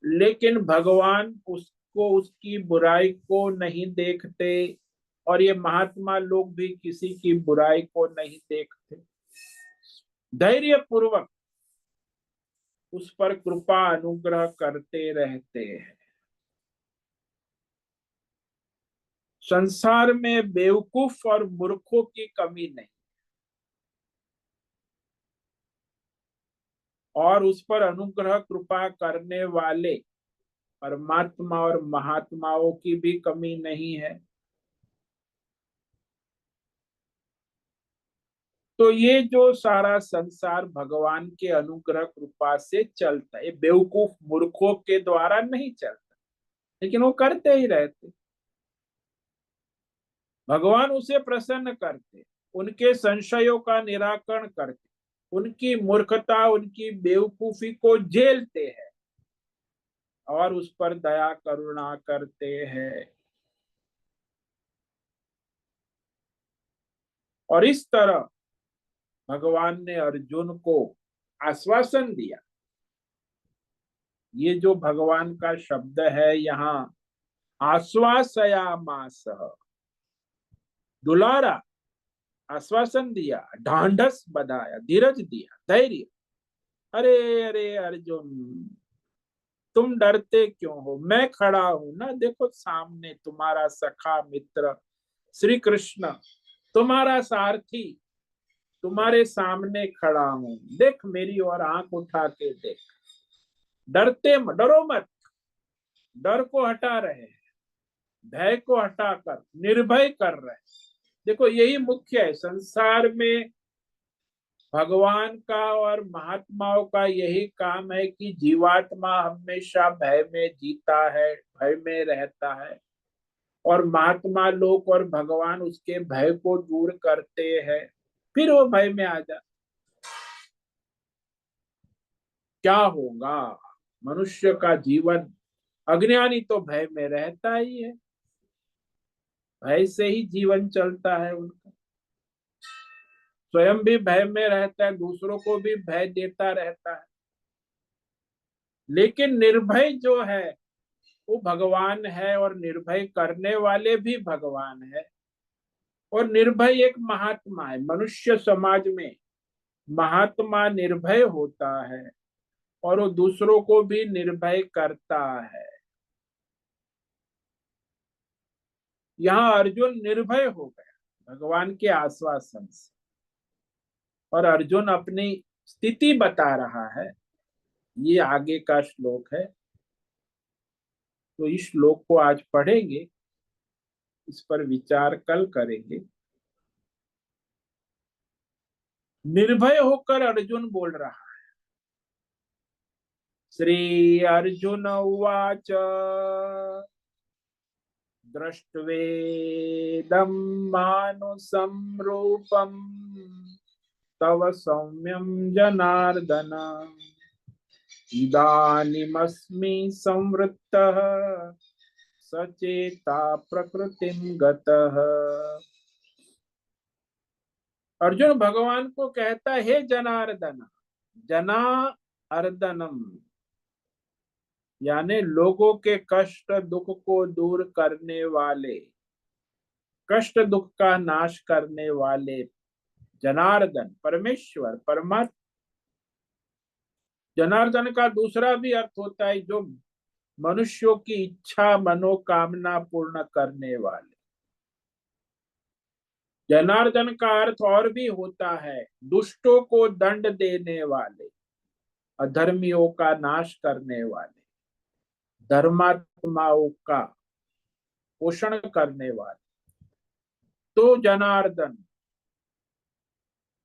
लेकिन भगवान उसको, उसकी बुराई को नहीं देखते, और ये महात्मा लोग भी किसी की बुराई को नहीं देखते, धैर्य पूर्वक उस पर कृपा अनुग्रह करते रहते हैं। संसार में बेवकूफ और मूर्खों की कमी नहीं, और उस पर अनुग्रह कृपा करने वाले परमात्मा और महात्माओं की भी कमी नहीं है। तो ये जो सारा संसार भगवान के अनुग्रह कृपा से चलता है, ये बेवकूफ मूर्खों के द्वारा नहीं चलता, लेकिन वो करते ही रहते। भगवान उसे प्रसन्न करते, उनके संशयों का निराकरण करते, उनकी मूर्खता, उनकी बेवकूफी को झेलते हैं, और उस पर दया करुणा करते हैं। और इस तरह भगवान ने अर्जुन को आश्वासन दिया, ये जो भगवान का शब्द है यहाँ, आश्वासयामास, दुलारा, आश्वासन दिया, ढांढस बधाया, धीरज दिया, धैर्य। अरे अरे अर्जुन, तुम डरते क्यों हो? मैं खड़ा हूं ना, देखो सामने तुम्हारा सखा मित्र श्री कृष्ण, तुम्हारा सारथी तुम्हारे सामने खड़ा हूं। देख मेरी ओर आंख उठा के देख। डरो मत। डर को हटा रहे हैं, भय को हटाकर निर्भय कर रहे हैं। देखो यही मुख्य है संसार में। भगवान का और महात्माओं का यही काम है कि जीवात्मा हमेशा भय में जीता है, भय में रहता है, और महात्मा लोग और भगवान उसके भय को दूर करते हैं, फिर वो भय में आ जा। क्या होगा? मनुष्य का जीवन, अज्ञानी तो भय में रहता ही है, भय से ही जीवन चलता है उनका। स्वयं भी भय में रहता है, दूसरों को भी भय देता रहता है। लेकिन निर्भय जो है वो भगवान है, और निर्भय करने वाले भी भगवान है। और निर्भय एक महात्मा है। मनुष्य समाज में महात्मा निर्भय होता है और वो दूसरों को भी निर्भय करता है। यहाँ अर्जुन निर्भय हो गया भगवान के आश्वासन से, और अर्जुन अपनी स्थिति बता रहा है। ये आगे का श्लोक है, तो इस श्लोक को आज पढ़ेंगे, इस पर विचार कल करेंगे। निर्भय होकर अर्जुन बोल रहा है। श्री अर्जुन उवाच दृष्ट्वेदं मानुषं रूपं तव सौम्यं जनार्दन, इदानीमस्मि संवृत्तः सचेता प्रकृतिं गतः। अर्जुन भगवान को कहता है, हे जनार्दन, जनार्दनम यानी लोगों के कष्ट दुख को दूर करने वाले, कष्ट दुख का नाश करने वाले जनार्दन, परमेश्वर, परमात्मा। जनार्दन का दूसरा भी अर्थ होता है जो मनुष्यों की इच्छा मनोकामना पूर्ण करने वाले। जनार्दन का अर्थ और भी होता है दुष्टों को दंड देने वाले, अधर्मियों का नाश करने वाले, धर्मात्माओं का पोषण करने वाले। तो जनार्दन,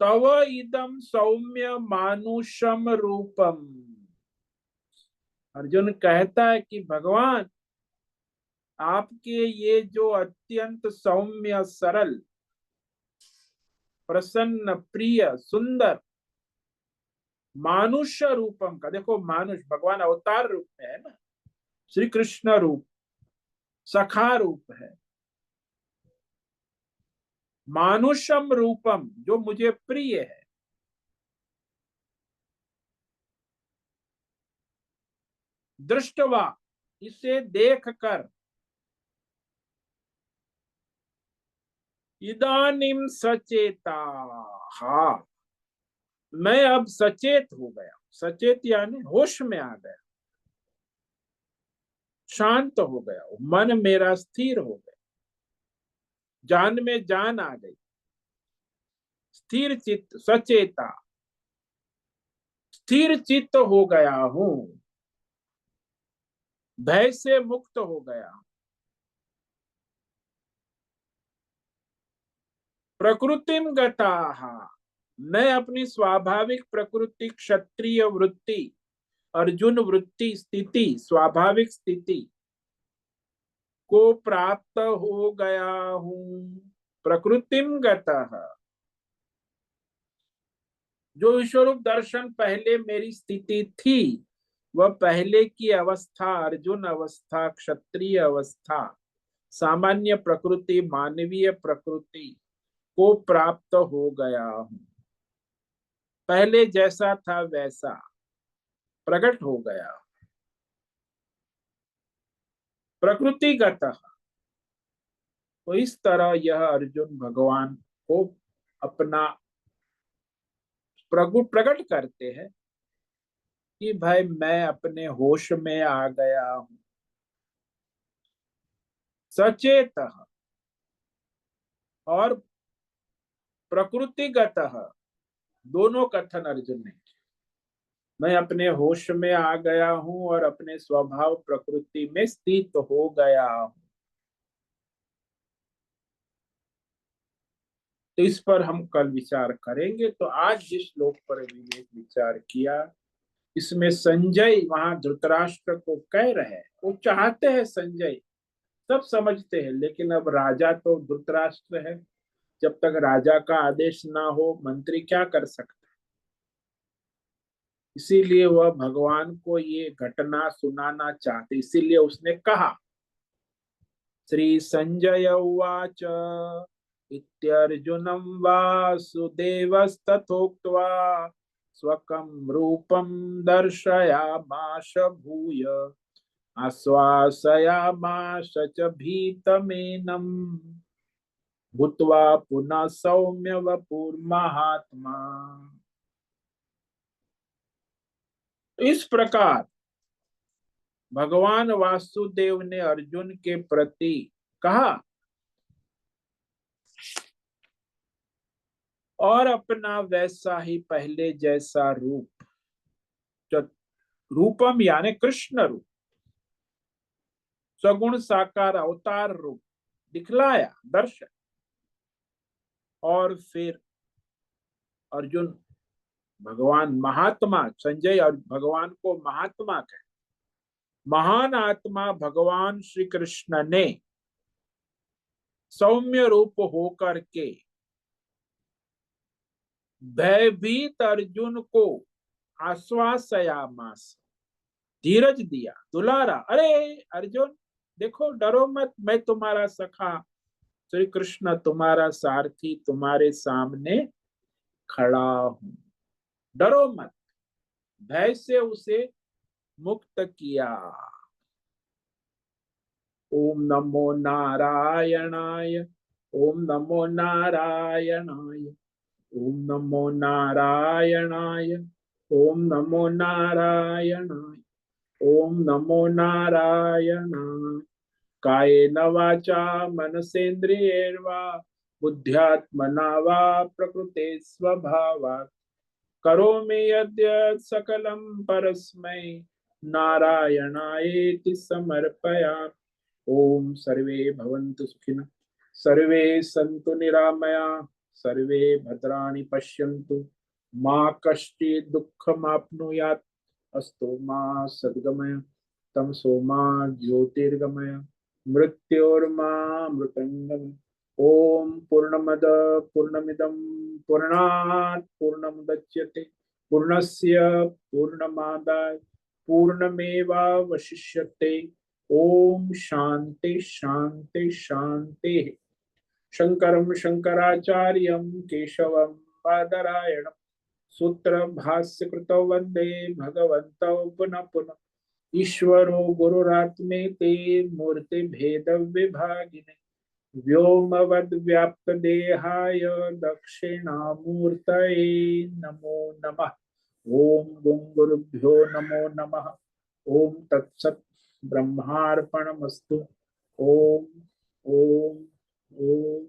तव इदम सौम्य मानुषम रूपम। अर्जुन कहता है कि भगवान, आपके ये जो अत्यंत सौम्य, सरल, प्रसन्न, प्रिय, सुंदर मानुष्य रूपम का, देखो मानुष भगवान अवतार रूप में है ना, श्री कृष्ण रूप, सखा रूप है। मानुषम रूपम जो मुझे प्रिय है, दृष्टवा इसे देखकर, इदानीम सचेता, हाँ मैं अब सचेत हो गया। सचेत यानी होश में आ गया, शांत हो गया, मन मेरा स्थिर हो गया, जान में जान आ गई, स्थिर चित्त, सचेता, स्थिर चित्त हो गया हूं, भय से मुक्त हो गया। प्रकृतिम गताः, मैं अपनी स्वाभाविक प्रकृति, क्षत्रिय वृत्ति, अर्जुन वृत्ति, स्थिति, स्वाभाविक स्थिति को प्राप्त हो गया हूं। प्रकृतिम गतः, जो विश्वरूप दर्शन पहले मेरी स्थिति थी, वह पहले की अवस्था, अर्जुन अवस्था, क्षत्रिय अवस्था, सामान्य प्रकृति, मानवीय प्रकृति को प्राप्त हो गया हूं। पहले जैसा था वैसा प्रकट हो गया। प्रकृतिगतः। तो इस तरह यह अर्जुन भगवान को अपना प्रकट करते हैं कि भाई मैं अपने होश में आ गया हूं, सचेत। और प्रकृतिगतः, दोनों कथन अर्जुन ने, मैं अपने होश में आ गया हूं और अपने स्वभाव प्रकृति में स्थित हो गया हूं। तो इस पर हम कल विचार करेंगे। तो आज जिस श्लोक पर विवेक विचार किया, इसमें संजय वहां धृतराष्ट्र को कह रहे हैं, वो चाहते हैं संजय, सब समझते हैं, लेकिन अब राजा तो धृतराष्ट्र है, जब तक राजा का आदेश ना हो मंत्री क्या कर सकते। इसीलिए वह भगवान को ये घटना सुनाना चाहते, इसीलिए उसने कहा। श्री संजय उवाच इत्यर्जुनं वासुदेवस्तथोक्त्वा स्वकं रूपं दर्शयामाश भूय आश्वासयामाश च भीतमेनं भूत्वा पुनः सौम्य वपुर्महात्मा। इस प्रकार भगवान वासुदेव ने अर्जुन के प्रति कहा और अपना वैसा ही पहले जैसा रूप, जो रूपम यानी कृष्ण रूप, सगुण साकार अवतार रूप दिखलाया, दर्शन। और फिर अर्जुन भगवान महात्मा, संजय और भगवान को महात्मा कहे, महान आत्मा भगवान श्री कृष्ण ने सौम्य रूप होकर के भयभीत अर्जुन को आश्वासयामास, धीरज दिया, दुलारा। अरे अर्जुन देखो, डरो मत, मैं तुम्हारा सखा श्री कृष्ण, तुम्हारा सारथी तुम्हारे सामने खड़ा हूं, डरो मत। भय से उसे मुक्त किया। ओम नमो नारायणाय, ओम नमो नारायणाय, ओम नमो नारायणाय, ओम नमो नारायणाय, ओम नमो नारायणाय। कायेन वाचा मनसेन्द्रियैर्वा बुद्ध्यात्मना वा प्रकृते स्वभावात् करोमि यद्यत् सकलं परस्मै नारायणायेति समर्पयामि। ओम सर्वे भवन्तु सुखिनः, सर्वे सन्तु निरामयाः, सर्वे भद्राणि पश्यन्तु, मा कश्चित् दुःखमाप्नुयात्। अस्तु मा सद्गमय, तमसो मा ज्योतिर्गमय, मृत्योर्मा मृतंगम। ओम पूर्णमद पूर्णमिदं पूर्णात् पूर्णमुदच्यते पूर्णस्य पूर्णमादाय पूर्णमेवावशिष्यते। ओम शांति शांति शांति। शंकरं शंकराचार्यं केशवं बादरायणं सूत्र भाष्य कृतौ वंदे भगवन्तौ पुनः पुनः। ईश्वरो गुरुरात्मेति मूर्ति भेद विभागिने व्योमवद्व्याप्तदेहाय दक्षिणामूर्तये नमो नमः। ओम गुं गुरुभ्यो नमो नमः। ओम तत्सत् ब्रह्मार्पणमस्तु। ओम ओम ओम।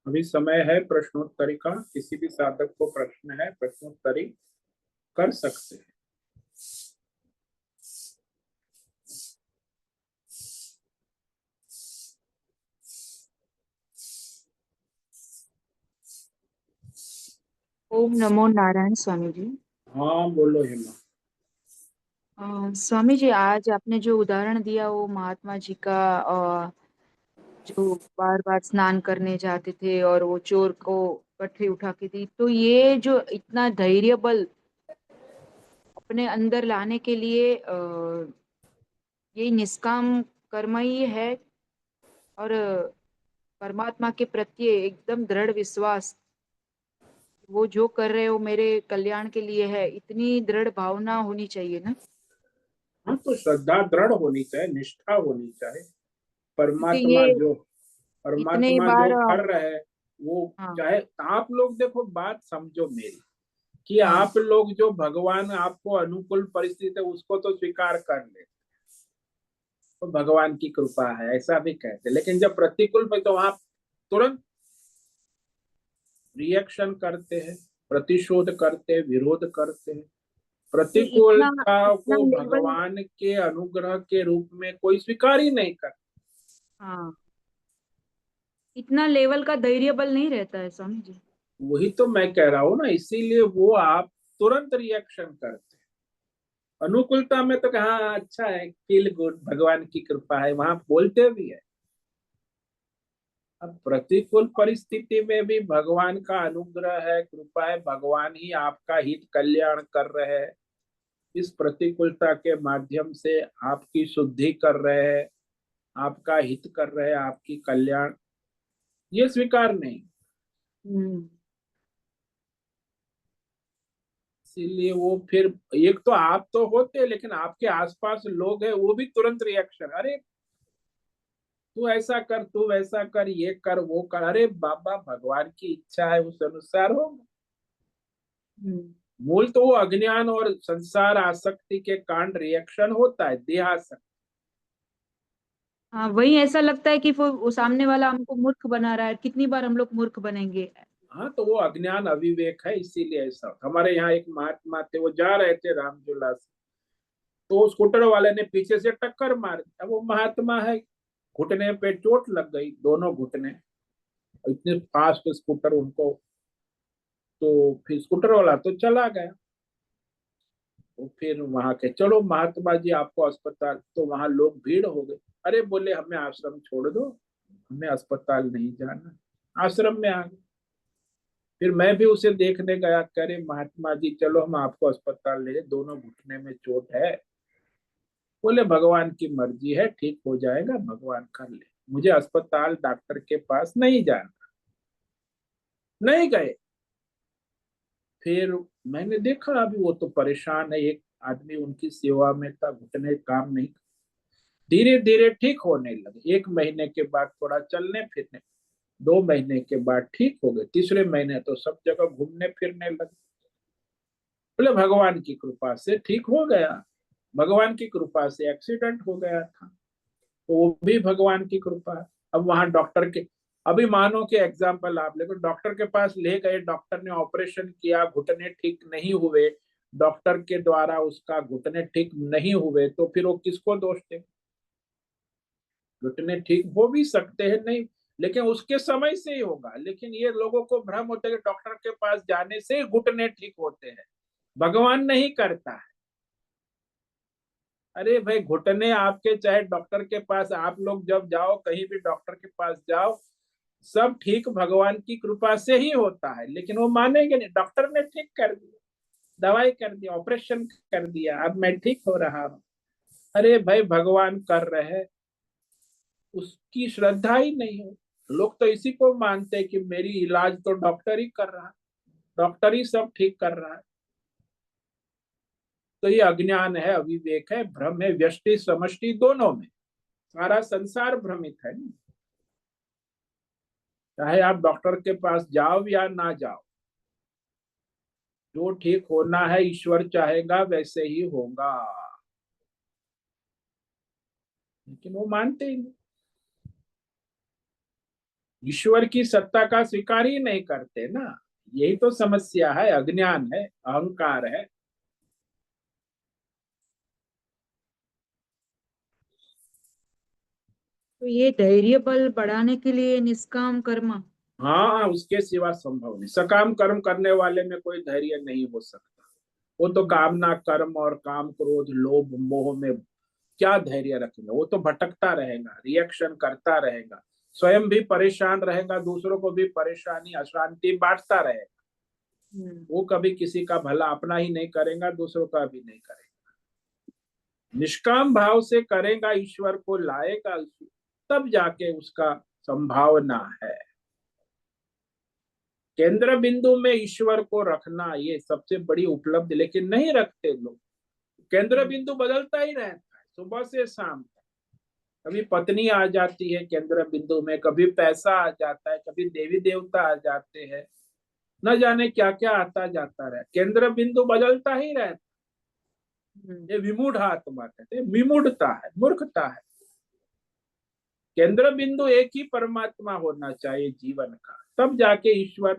अभी समय है प्रश्नोत्तरी का, किसी भी साधक को प्रश्न है प्रश्नोत्तरी कर सकते हैं। ओम नमो नारायण स्वामी जी। हाँ बोलो हेमा। स्वामी जी, आज आपने जो उदाहरण दिया वो महात्मा जी का, जो बार बार स्नान करने जाते थे और वो चोर को पटरी उठा के दी, तो ये जो इतना धैर्य बल अपने अंदर लाने के लिए ये निष्काम कर्म ही है। और परमात्मा के प्रति एकदम दृढ़ विश्वास, वो जो कर रहे हो मेरे कल्याण के लिए है, इतनी दृढ़ भावना होनी चाहिए ना। हाँ तो श्रद्धा दृढ़ होनी चाहिए, निष्ठा होनी चाहिए। क्योंकि परमात्मा ये जो इतने परमात्मा बार जो कर रहे हैं वो, हाँ चाहे आप लोग देखो, बात समझो मेरी, कि हाँ। आप लोग जो भगवान आपको अनुकूल परिस्थिति है उसको तो स्वीकार कर ले, तो भगवान की कृपा है ऐसा भी कहते, लेकिन जब प्रतिकूल पे तो आप तुरंत रिएक्शन करते हैं, प्रतिशोध करते हैं, विरोध करते हैं। ये इतना प्रतिकूलता इतना को लेवल। भगवान के अनुग्रह के रूप में कोई स्वीकार ही नहीं करता। हाँ, इतना लेवल का धैर्य बल नहीं रहता है स्वामी जी। वही तो मैं कह रहा हूँ ना, इसीलिए वो आप तुरंत रिएक्शन करते हैं। अनुकूलता में तो कहा अच्छा है, फील गुड, भगवान की कृपा है, वहां बोलते भी है। अब प्रतिकूल परिस्थिति में भी भगवान का अनुग्रह है, कृपा है, भगवान ही आपका हित कल्याण कर रहे हैं। इस प्रतिकूलता के माध्यम से आपकी शुद्धि कर रहे हैं, आपका हित कर रहे हैं, आपकी कल्याण, ये स्वीकार नहीं। हम्म। इसीलिए वो फिर, एक तो आप तो होते, लेकिन आपके आसपास लोग हैं वो भी तुरंत रिएक्शन, अरे तू ऐसा कर, तू वैसा कर, ये कर वो कर, अरे बाबा भगवान की इच्छा है उस अनुसार हो। हम्म। मूल तो वो अज्ञान और संसार आसक्ति के कारण रिएक्शन होता है, देहासक्ति। हाँ, वही ऐसा लगता है कि वो सामने वाला हमको मूर्ख बना रहा है। कितनी बार हम लोग मूर्ख बनेंगे। हाँ तो वो अज्ञान अविवेक है, इसीलिए ऐसा होता। हमारे यहाँ एक महात्मा थे, वो जा रहे थे रामझूला से, तो स्कूटर वाले ने पीछे से टक्कर मार दी। अब वो महात्मा है, घुटने पे चोट लग गई, दोनों घुटने, इतने फास्ट स्कूटर उनको। तो फिर स्कूटर वाला तो चला गया। तो फिर वहां के, चलो महात्मा जी आपको अस्पताल, तो वहां लोग भीड़ हो गए। अरे बोले हमें आश्रम छोड़ दो, हमें अस्पताल नहीं जाना। आश्रम में आ गए। फिर मैं भी उसे देखने गया, करे महात्मा जी चलो हम आपको अस्पताल ले, दोनों घुटने में चोट है। बोले भगवान की मर्जी है, ठीक हो जाएगा, भगवान कर ले, मुझे अस्पताल डॉक्टर के पास नहीं जाना। नहीं गए। फिर मैंने देखा अभी वो तो परेशान है, एक आदमी उनकी सेवा में था, घुटने काम नहीं, धीरे धीरे ठीक होने लगे। 1 महीने के बाद थोड़ा चलने फिरने, 2 महीने के बाद ठीक हो गए, तीसरे महीने तो सब जगह घूमने फिरने लगे। बोले भगवान की कृपा से ठीक हो गया, भगवान की कृपा से एक्सीडेंट हो गया था, तो वो भी भगवान की कृपा है। अब वहां डॉक्टर के, अभी मानो कि एग्जाम्पल आप लेकर डॉक्टर के पास ले गए, डॉक्टर ने ऑपरेशन किया, घुटने ठीक नहीं हुए, डॉक्टर के द्वारा उसका घुटने ठीक नहीं हुए, तो फिर वो किसको दोष दे। घुटने ठीक हो भी सकते हैं, नहीं, लेकिन उसके समय से ही होगा। लेकिन ये लोगों को भ्रम होता है कि डॉक्टर के पास जाने से घुटने ठीक होते हैं, भगवान नहीं करता है। अरे भाई घुटने आपके, चाहे डॉक्टर के पास आप लोग जब जाओ, कहीं भी डॉक्टर के पास जाओ, सब ठीक भगवान की कृपा से ही होता है। लेकिन वो मानेंगे नहीं, डॉक्टर ने ठीक कर दिया, दवाई कर दिया, ऑपरेशन कर दिया, अब मैं ठीक हो रहा हूँ। अरे भाई भगवान कर रहे हैं, उसकी श्रद्धा ही नहीं है। लोग तो इसी को मानते हैं कि मेरी इलाज तो डॉक्टर ही कर रहा है, डॉक्टर ही सब ठीक कर रहा है। तो ये अज्ञान है, अविवेक है, भ्रम है, व्यष्टि समष्टि दोनों में। सारा संसार भ्रमित है ना। चाहे आप डॉक्टर के पास जाओ या ना जाओ, जो ठीक होना है ईश्वर चाहेगा वैसे ही होगा। लेकिन वो मानते ही नहीं। ईश्वर की सत्ता का स्वीकार ही नहीं करते ना, यही तो समस्या है, अज्ञान है, अहंकार है। तो ये धैर्य बल बढ़ाने के लिए निष्काम कर्म। हाँ, उसके सिवा संभव नहीं। सकाम कर्म करने वाले में कोई धैर्य नहीं हो सकता। वो तो कामना कर्म और काम क्रोध लोभ मोह में क्या धैर्य रखेगा? वो तो भटकता रहेगा, रिएक्शन करता रहेगा, स्वयं भी परेशान रहेगा, दूसरों को भी परेशानी अशांति बांटता रहेगा। वो कभी किसी का भला अपना ही नहीं करेगा, दूसरों का भी नहीं करेगा। निष्काम भाव से करेगा, ईश्वर को लाएगा, तब जाके उसका संभावना है। केंद्र बिंदु में ईश्वर को रखना ये सबसे बड़ी उपलब्धि, लेकिन नहीं रखते लोग। केंद्र बिंदु बदलता ही रहता है सुबह से शाम तक। कभी पत्नी आ जाती है केंद्र बिंदु में, कभी पैसा आ जाता है, कभी देवी देवता आ जाते हैं, न जाने क्या क्या आता जाता रहे। केंद्र बिंदु बदलता ही रहता है। ये विमूढ़ आत्मा कहते हैं, विमूढ़ता है, मूर्खता है। केंद्र बिंदु एक ही परमात्मा होना चाहिए जीवन का, तब जाके ईश्वर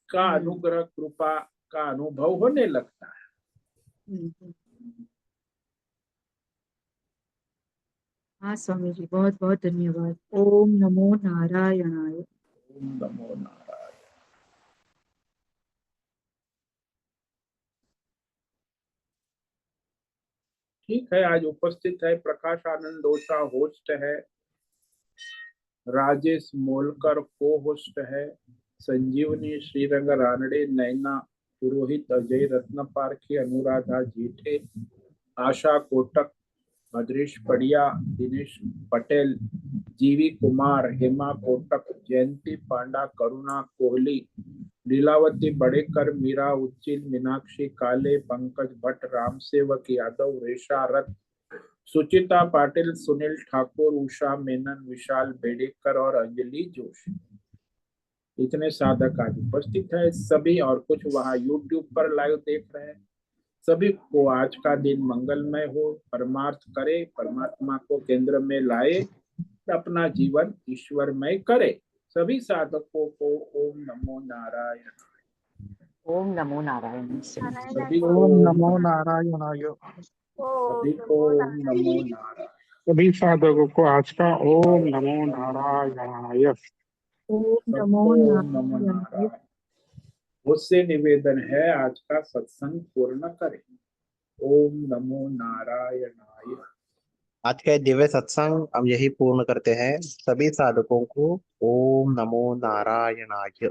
का अनुग्रह कृपा का अनुभव होने लगता है। हाँ स्वामी जी, बहुत बहुत धन्यवाद। ओम नमो नारायणाय। ओम नमो नारायण। ठीक है, आज उपस्थित है प्रकाश आनंद ओझा, होस्ट है, राजेश मोलकर को होस्ट है, संजीवनी श्रीरंग रानडे, नैना पुरोहित, अजय रत्न पारखी, अनुराधा जीठे, आशा कोटक, भद्रेश पड़िया, दिनेश पटेल, जीवी कुमार, हेमा कोटक, जयंती पांडा, करुणा कोहली, लीलावती बड़ेकर, मीरा उच्चिल, मीनाक्षी काले, पंकज भट्ट, राम सेवक यादव, रेशा रथ, सुचिता पाटिल, सुनील ठाकुर, उषा मेनन, विशाल बेडेकर और अंजलि जोशी। इतने साधक आज उपस्थित है सभी, और कुछ वहां यूट्यूब पर लाइव देख रहे हैं। सभी को आज का दिन मंगलमय हो, परमार्थ करे, परमात्मा को केंद्र में लाए, अपना जीवन ईश्वरमय करे। सभी साधकों को ओम नमो नारायण। ओम नमो नारायण। सभी को ओम नमो नारायणाय। सभी को ओम नमो नारायण। सभी साधकों को आज का ओम नमो नारायणाय। ओम नमो सबको ओम नमो नारायणाय। नारायण। मुझसे निवेदन है आज का सत्संग पूर्ण करें। ओम नमो नारायणाय। आज का ये दिव्य सत्संग हम यही पूर्ण करते हैं। सभी साधकों को ओम नमो नारायणाय।